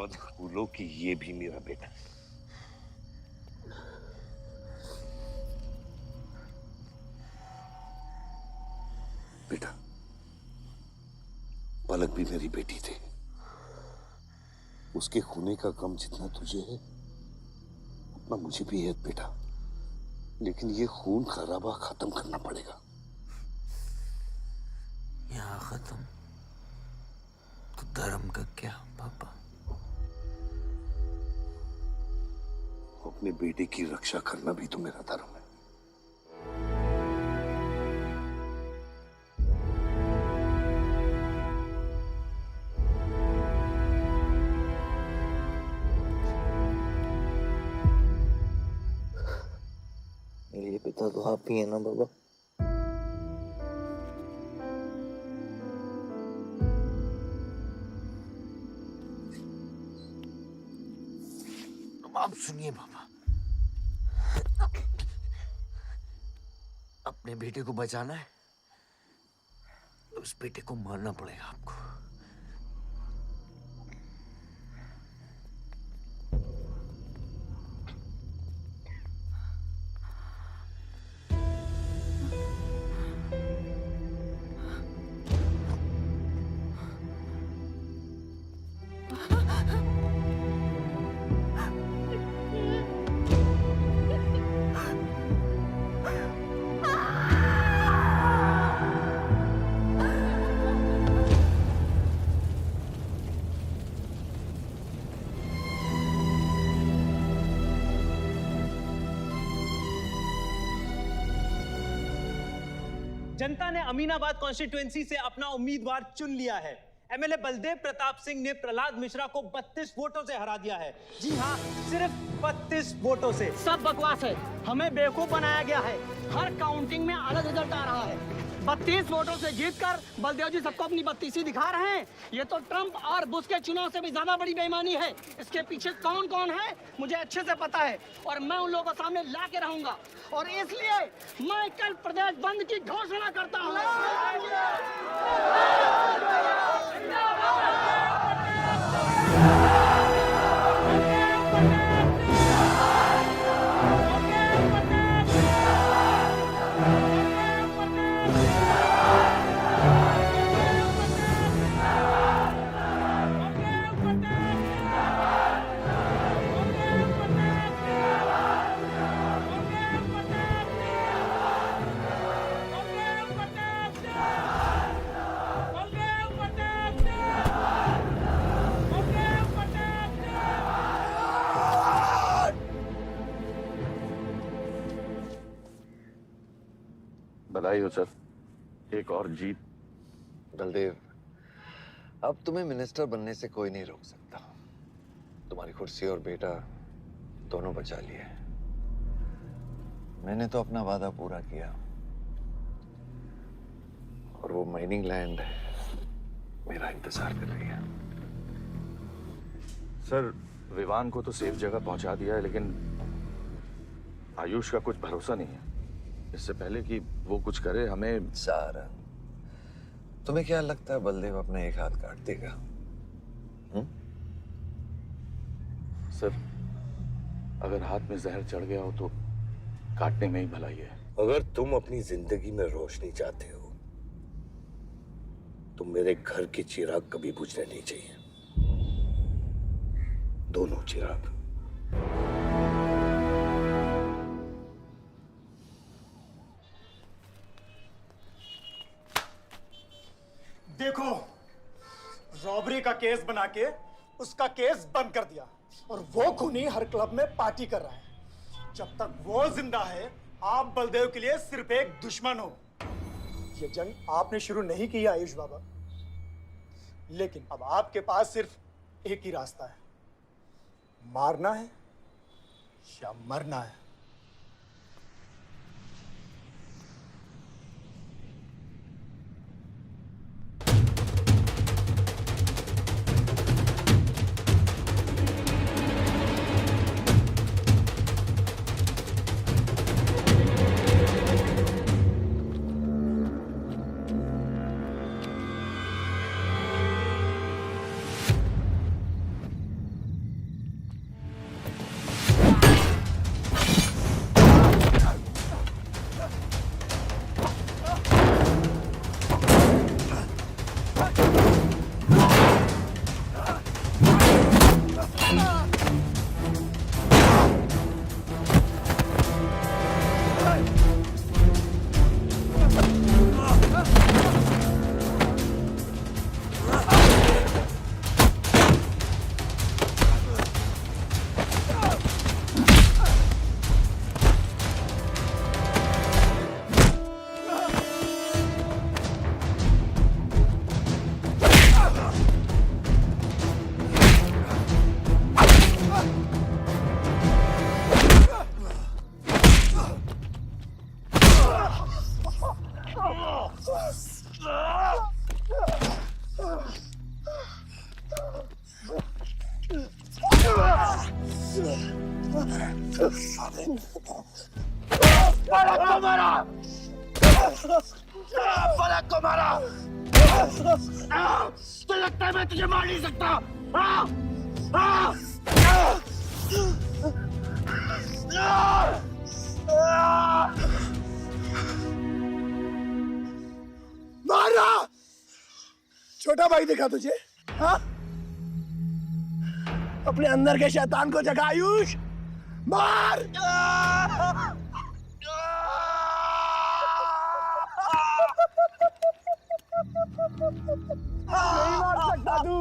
मत भूलो कि ये भी मेरा बेटा है। बेटा, पलक भी मेरी बेटी थी। उसके खोने का गम जितना तुझे है उतना मुझे भी है बेटा, लेकिन ये खून खराबा खत्म करना पड़ेगा। यहाँ खत्म तो धर्म का क्या पापा? अपने बेटे की रक्षा करना भी तो मेरा धर्म है। मेरे पिता तो आप ही है ना बाबा? आप सुनिए बाबा, अपने बेटे को बचाना है तो उस बेटे को मारना पड़ेगा आपको। जनता ने अमीनाबाद कॉन्स्टिट्यूएंसी से अपना उम्मीदवार चुन लिया है। एमएलए बलदेव प्रताप सिंह ने प्रहलाद मिश्रा को 32 वोटों से हरा दिया है। जी हाँ, सिर्फ 32 वोटों से। सब बकवास है, हमें बेवकूफ बनाया गया है। हर काउंटिंग में अलग रिजल्ट आ रहा है। 32 वोटों से जीतकर बलदेव जी सबको अपनी बत्तीसी दिखा रहे हैं। ये तो ट्रंप और बुश के चुनाव से भी ज्यादा बड़ी बेईमानी है। इसके पीछे कौन कौन है मुझे अच्छे से पता है और मैं उन लोगों को सामने ला के रहूंगा और इसलिए मैं कल प्रदेश बंद की घोषणा करता हूँ। बधाई हो सर, एक और जीत। बलदेव, अब तुम्हें मिनिस्टर बनने से कोई नहीं रोक सकता। तुम्हारी कुर्सी और बेटा दोनों बचा लिए। मैंने तो अपना वादा पूरा किया और वो माइनिंग लैंड मेरा इंतजार कर रही है। सर, विवान को तो सेफ जगह पहुंचा दिया है, लेकिन आयुष का कुछ भरोसा नहीं है। इससे पहले कि वो कुछ करे हमें। सारा, तुम्हें क्या लगता है बलदेव अपना एक हाथ काट देगा? सर, अगर हाथ में जहर चढ़ गया हो तो काटने में ही भलाई है। अगर तुम अपनी जिंदगी में रोशनी चाहते हो तो मेरे घर के चिराग कभी बुझने नहीं चाहिए, दोनों चिराग। देखो, रॉबरी का केस बना के उसका केस बंद कर दिया और वो खूनी हर क्लब में पार्टी कर रहा है। जब तक वो जिंदा है, आप बलदेव के लिए सिर्फ एक दुश्मन हो। ये जंग आपने शुरू नहीं की आयुष बाबा, लेकिन अब आपके पास सिर्फ एक ही रास्ता है, मारना है या मरना है। पलक को मारा, पलक को मारा। तो लगता है मैं तुझे मार नहीं सकता। मारा। छोटा भाई दिखा तुझे? हाँ? अपने अंदर के शैतान को जगा आयुष, मार। नहीं मार सकता तू।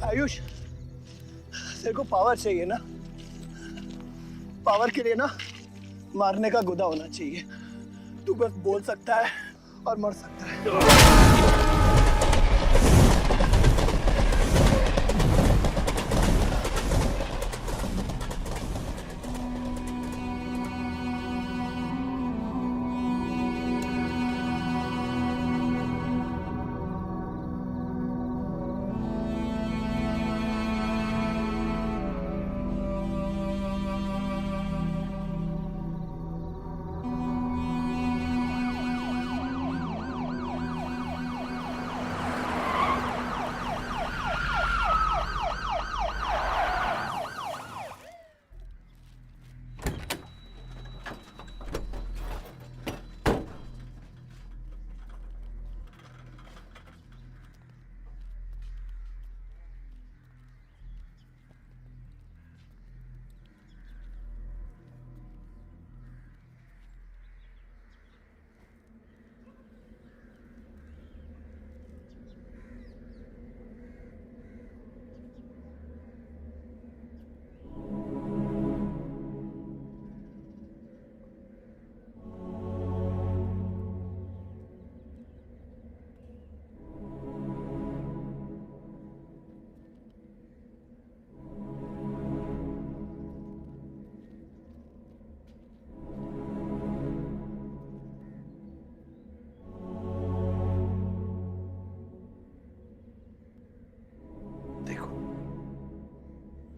आयुष, तेरे को पावर चाहिए ना? पावर के लिए ना मारने का गुदा होना चाहिए। तू बस बोल सकता है और मर सकता है।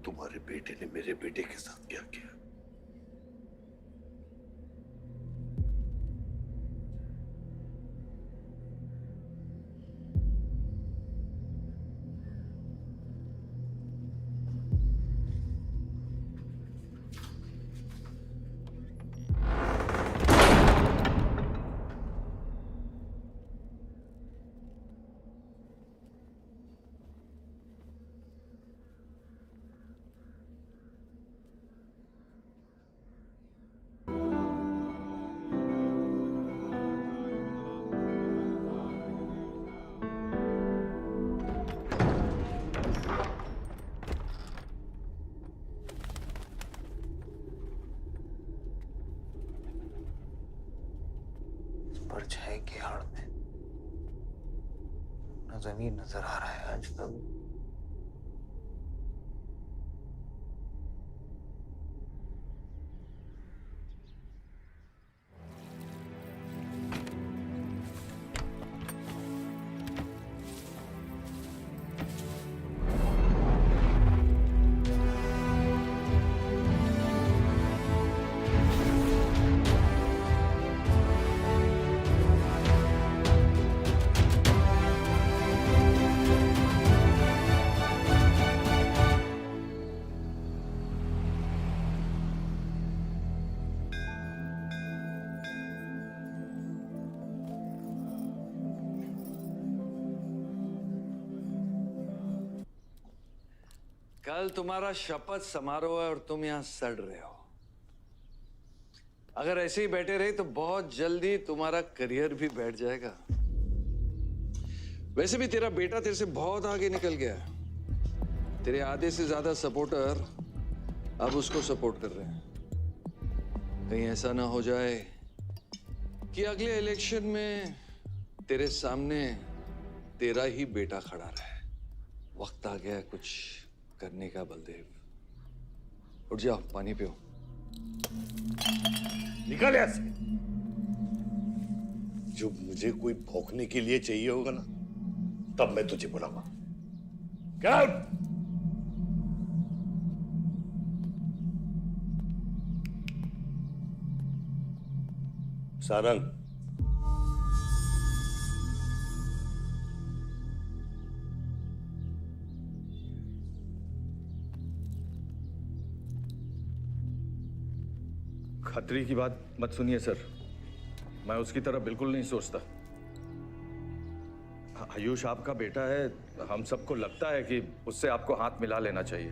तुम्हारे बेटे ने मेरे बेटे के साथ क्या किया? परछाई की आड़ में न जमीन नजर आ रहा है आज तक। कल तुम्हारा शपथ समारोह है और तुम यहां सड़ रहे हो। अगर ऐसे ही बैठे रहे तो बहुत जल्दी तुम्हारा करियर भी बैठ जाएगा। वैसे भी तेरा बेटा तेरे से बहुत आगे निकल गया है। तेरे आधे से ज्यादा सपोर्टर अब उसको सपोर्ट कर रहे हैं। कहीं ऐसा ना हो जाए कि अगले इलेक्शन में तेरे सामने तेरा ही बेटा खड़ा रहे। वक्त आ गया कुछ करने का बलदेव। उठ जाओ, पानी पियो। निकल यहाँ से। जब मुझे कोई भौंकने के लिए चाहिए होगा ना, तब मैं तुझे बुलाऊंगा। Get out! सारंग, खतरी की बात मत सुनिए सर, मैं उसकी तरह बिल्कुल नहीं सोचता। आयुष आपका बेटा है, हम सबको लगता है कि उससे आपको हाथ मिला लेना चाहिए।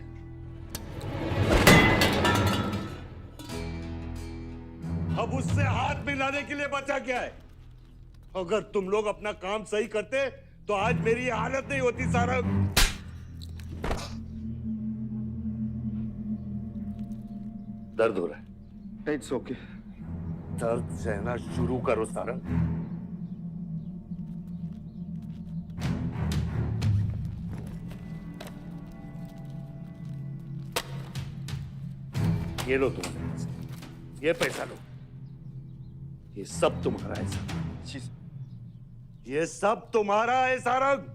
अब उससे हाथ मिलाने के लिए बचा क्या है? अगर तुम लोग अपना काम सही करते तो आज मेरी ये हालत नहीं होती। सारंग, दर्द हो रहा है? It's okay. दर्द सहना शुरू करो सारंग। ये लो तुम्हारे पैसे, ये पैसा लो, ये सब तुम्हारा है सारंग, ये सब तुम्हारा है सारंग।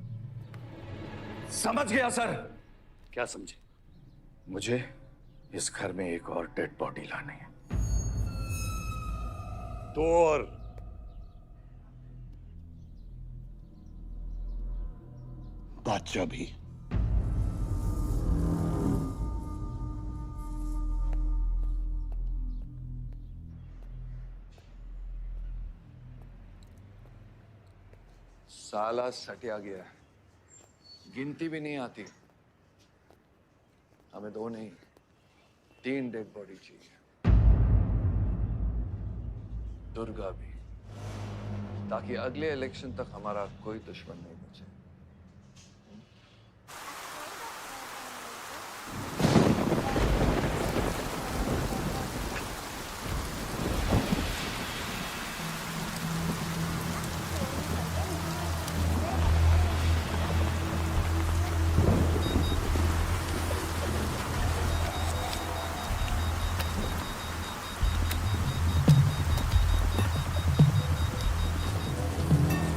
समझ गया सर। क्या समझे? मुझे इस घर में एक और डेड बॉडी लानी है। तो और बादशाह भी। साला सटिया गया है, गिनती भी नहीं आती। हमें 2 नहीं 3 डेड बॉडी चाहिए, दुर्गा भी, ताकि अगले इलेक्शन तक हमारा कोई दुश्मन नहीं बचे।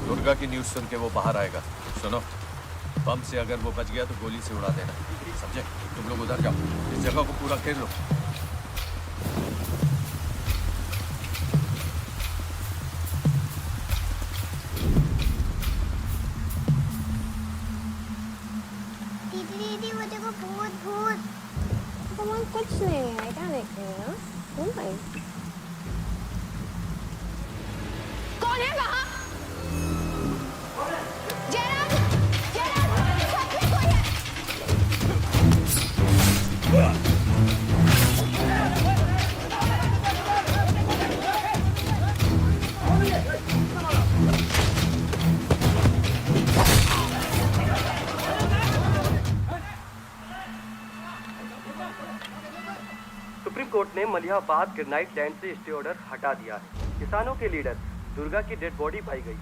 दुर्गा की न्यूज़ सुन के वो बाहर आएगा। सुनो, बम से अगर वो बच गया तो गोली से उड़ा देना, समझे? तुम लोग उधर जाओ, इस जगह को पूरा घेर लो। दीदी वो देखो, भूत भूत। तुम कुछ नहीं है, क्या देख रहे हो? कौन है वहाँ? सुप्रीम कोर्ट ने मलिहाबाद ग्रेनाइट लैंड से स्टे ऑर्डर हटा दिया है। किसानों के लीडर दुर्गा की डेड बॉडी पाई गई।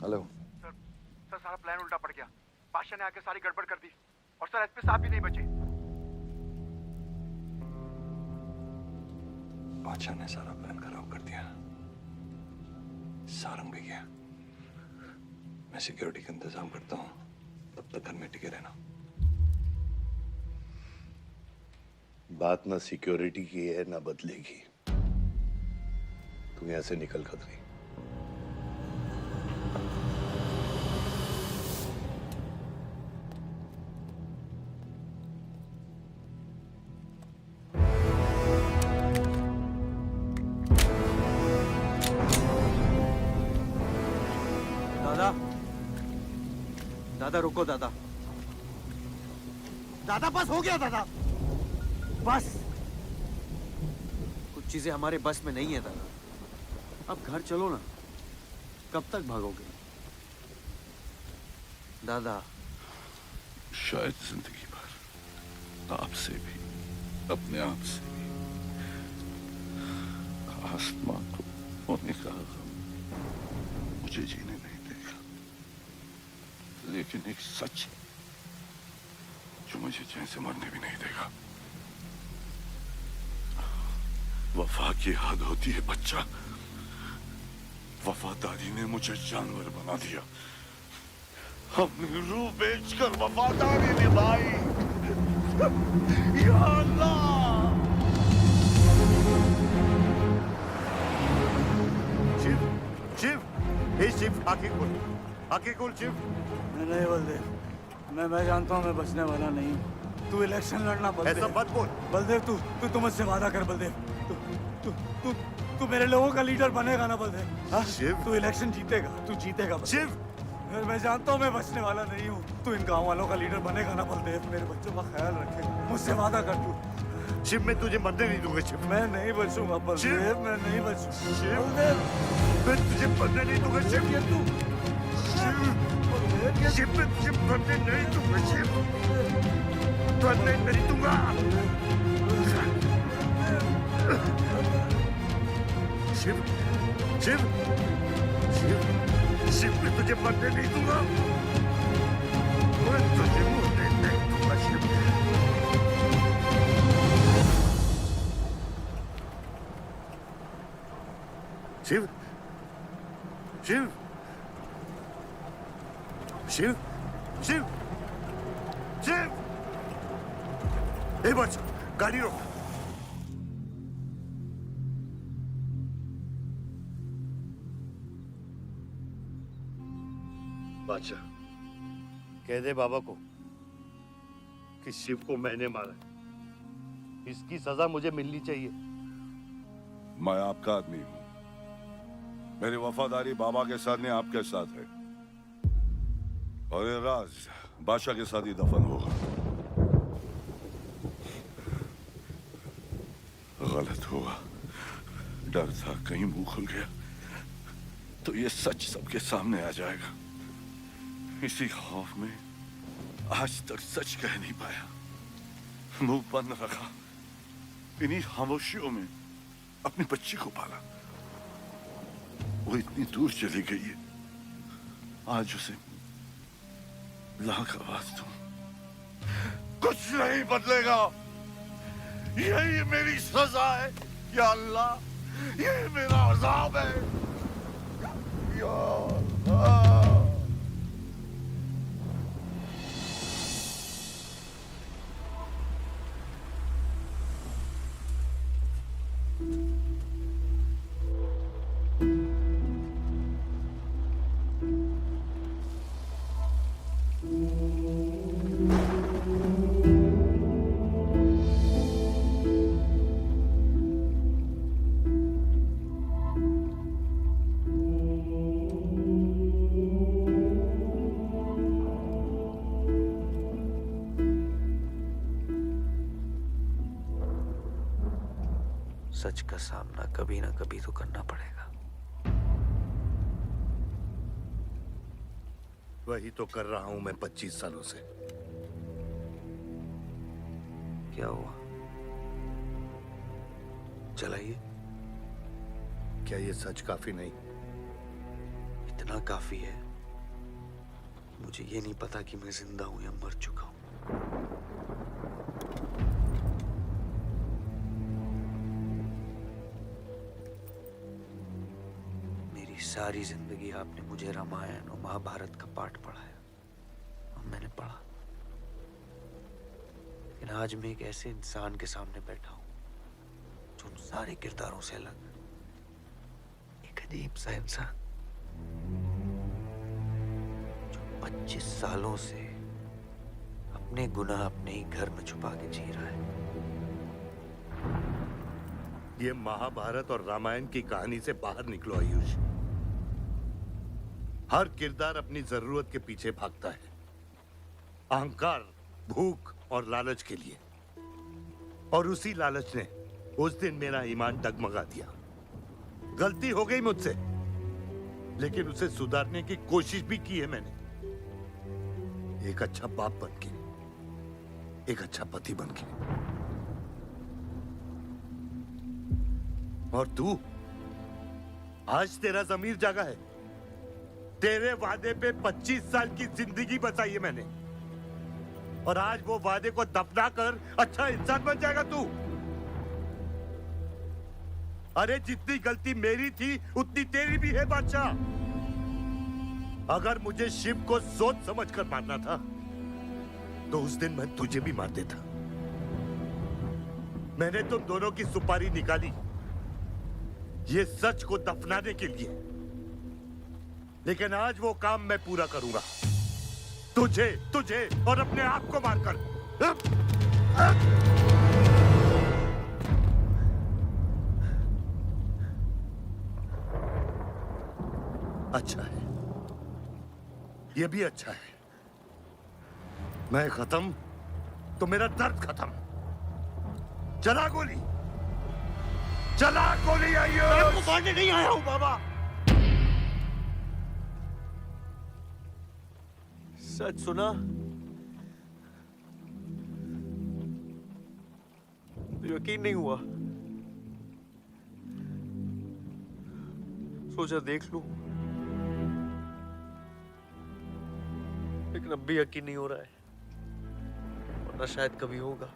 हेलो सर, सारा प्लान उल्टा पड़ गया। बादशाह ने आके सारी गड़बड़ कर दी और सर एसपी साहब भी नहीं बचे। बादशाह ने सारा प्लान खराब कर दिया। सारंग भी गया। मैं सिक्योरिटी का इंतजाम करता हूँ, तब तक घर में टिके रहना। बात ना सिक्योरिटी की है ना बदले की। तुम यहाँ से निकल खतरी। दादा, दादा रुको दादा। दादा बस हो गया दादा, बस। कुछ चीजें हमारे बस में नहीं है दादा। अब घर चलो ना, कब तक भागोगे दादा? शायद जिंदगी भर आपसे भी, अपने आप से भी। आसमां को होने का गम मुझे जीने नहीं देगा, लेकिन एक सच है जो मुझे चैन से मरने भी नहीं देगा। वफा की हद होती है बच्चा। वफादारी ने मुझे जानवर बना दिया। अपनी रूह बेचकर वफादारी निभाई। या अल्लाह! शिव, शिव, हे शिव, आंखें खोल, आंखें खोल शिव। नहीं बलदेव, मैं जानता हूँ मैं बचने वाला नहीं हूँ। तू इलेक्शन लड़ना बलदेव। ऐसा मत बोल। बलदेव तू मुझसे वादा कर बलदेव। तू मेरे लोगों का लीडर बनेगा ना बलदेव? शिव, तू इलेक्शन जीतेगा, तू जीतेगा शिव। मैं जानता हूँ मैं बचने वाला नहीं हूँ। तू इन गाँव वालों का लीडर बनेगा ना बलदेव? मेरे बच्चों का ख्याल रखेगा, मुझसे वादा कर तू। शिव, मैं तुझे मरने नहीं दूंगा शिव। मैं नहीं बचूंगा बलदेव, मैं नहीं बचूंगा शिव, बलदेव। मैं तुझे मरने नहीं दूंगा शिव। तू शिव, मैं तुझे मरने नहीं दूंगा शिव। मरने नहीं दूंगा। शिव, शिव, शिव, शिव, मैं तुझे मरने नहीं दूंगा। मैं तुझे मरने नहीं दूंगा शिव। शिव, शिव, शिव, शिव, शिव। ए बच, गाड़ी रोक। बादशाह, कह दे बाबा को कि शिव को मैंने मारा। इसकी सजा मुझे मिलनी चाहिए। मैं आपका आदमी हूं। मेरी वफादारी बाबा के साथ नहीं, आपके साथ है। और ये राज बादशाह के साथ ही दफन होगा। गलत हुआ, डर था कहीं मुंह खुल गया तो ये सच सबके सामने आ जाएगा। इसी खौफ में आज तक सच कह नहीं पाया, मुंह बंद रखा। इन्हीं खामोशियों में अपनी बच्ची को पाला। वो इतनी दूर चली गई है, आज उसे लाख आवाज दूं, कुछ नहीं बदलेगा। यही मेरी सजा है या अल्लाह, यही मेरा अज़ाब है या अल्लाह। सच का सामना कभी ना कभी तो करना पड़ेगा। वही तो कर रहा हूं मैं 25 सालों से। क्या हुआ? चलाइए। क्या ये सच काफी नहीं? इतना काफी है। मुझे ये नहीं पता कि मैं जिंदा हूं या मर चुका हूं। मेरी सारी जिंदगी आपने मुझे रामायण और महाभारत का पाठ पढ़ाया और मैंने पढ़ा, लेकिन आज मैं एक ऐसे इंसान के सामने बैठा हूं जो उन सारे किरदारों से अलग, एक अजीब सा इंसान जो 25 सालों से अपने गुनाह अपने ही घर में छुपा के जी रहा है। ये महाभारत और रामायण की कहानी से बाहर निकलो आयुष। हर किरदार अपनी जरूरत के पीछे भागता है, अहंकार, भूख और लालच के लिए। और उसी लालच ने उस दिन मेरा ईमान डगमगा दिया। गलती हो गई मुझसे, लेकिन उसे सुधारने की कोशिश भी की है मैंने, एक अच्छा बाप बनके, एक अच्छा पति बनके। और तू, आज तेरा जमीर जागा है। तेरे वादे पे 25 साल की जिंदगी बचाई है मैंने, और आज वो वादे को दफना कर अच्छा इंसान बन जाएगा तू। अरे जितनी गलती मेरी थी उतनी तेरी भी है बादशाह। अगर मुझे शिव को सोच समझ कर मारना था तो उस दिन मैं तुझे भी मार देता। मैंने तुम दोनों की सुपारी निकाली ये सच को दफनाने के लिए, लेकिन आज वो काम मैं पूरा करूंगा, तुझे तुझे और अपने आप को मारकर। अच्छा है, ये भी अच्छा है। मैं खत्म तो मेरा दर्द खत्म। चला गोली, चला गोली। आइयो, मैं आपको मारने नहीं आया हूं बाबा। सच सुना यकीन नहीं हुआ, सोचा देख लूं, लेकिन अब भी यकीन नहीं हो रहा है, वरना शायद कभी होगा।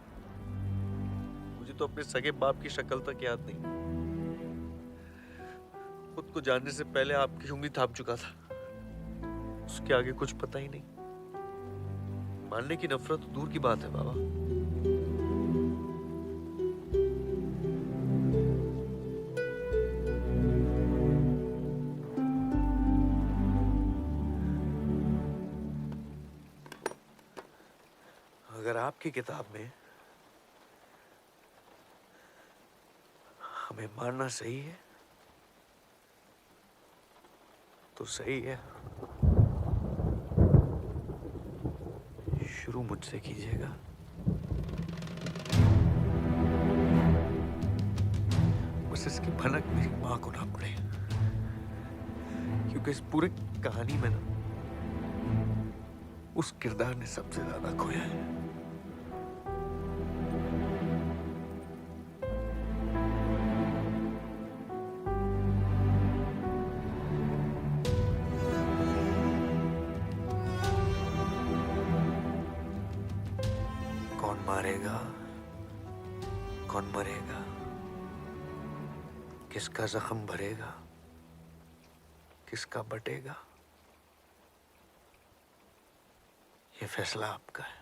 मुझे तो अपने सगे बाप की शक्ल तक याद नहीं। खुद को जानने से पहले आपकी उंगली थाप चुका था, उसके आगे कुछ पता ही नहीं। मानने की नफरत तो दूर की बात है बाबा। अगर आपकी किताब में हमें मारना सही है तो सही है। शुरू मुझसे कीजिएगा। बस इसकी भनक मेरी मां को ना पड़े, क्योंकि इस पूरी कहानी में ना उस किरदार ने सबसे ज्यादा खोया है। कौन मारेगा, कौन मरेगा, किसका जख्म भरेगा, किसका बटेगा, ये फैसला आपका है।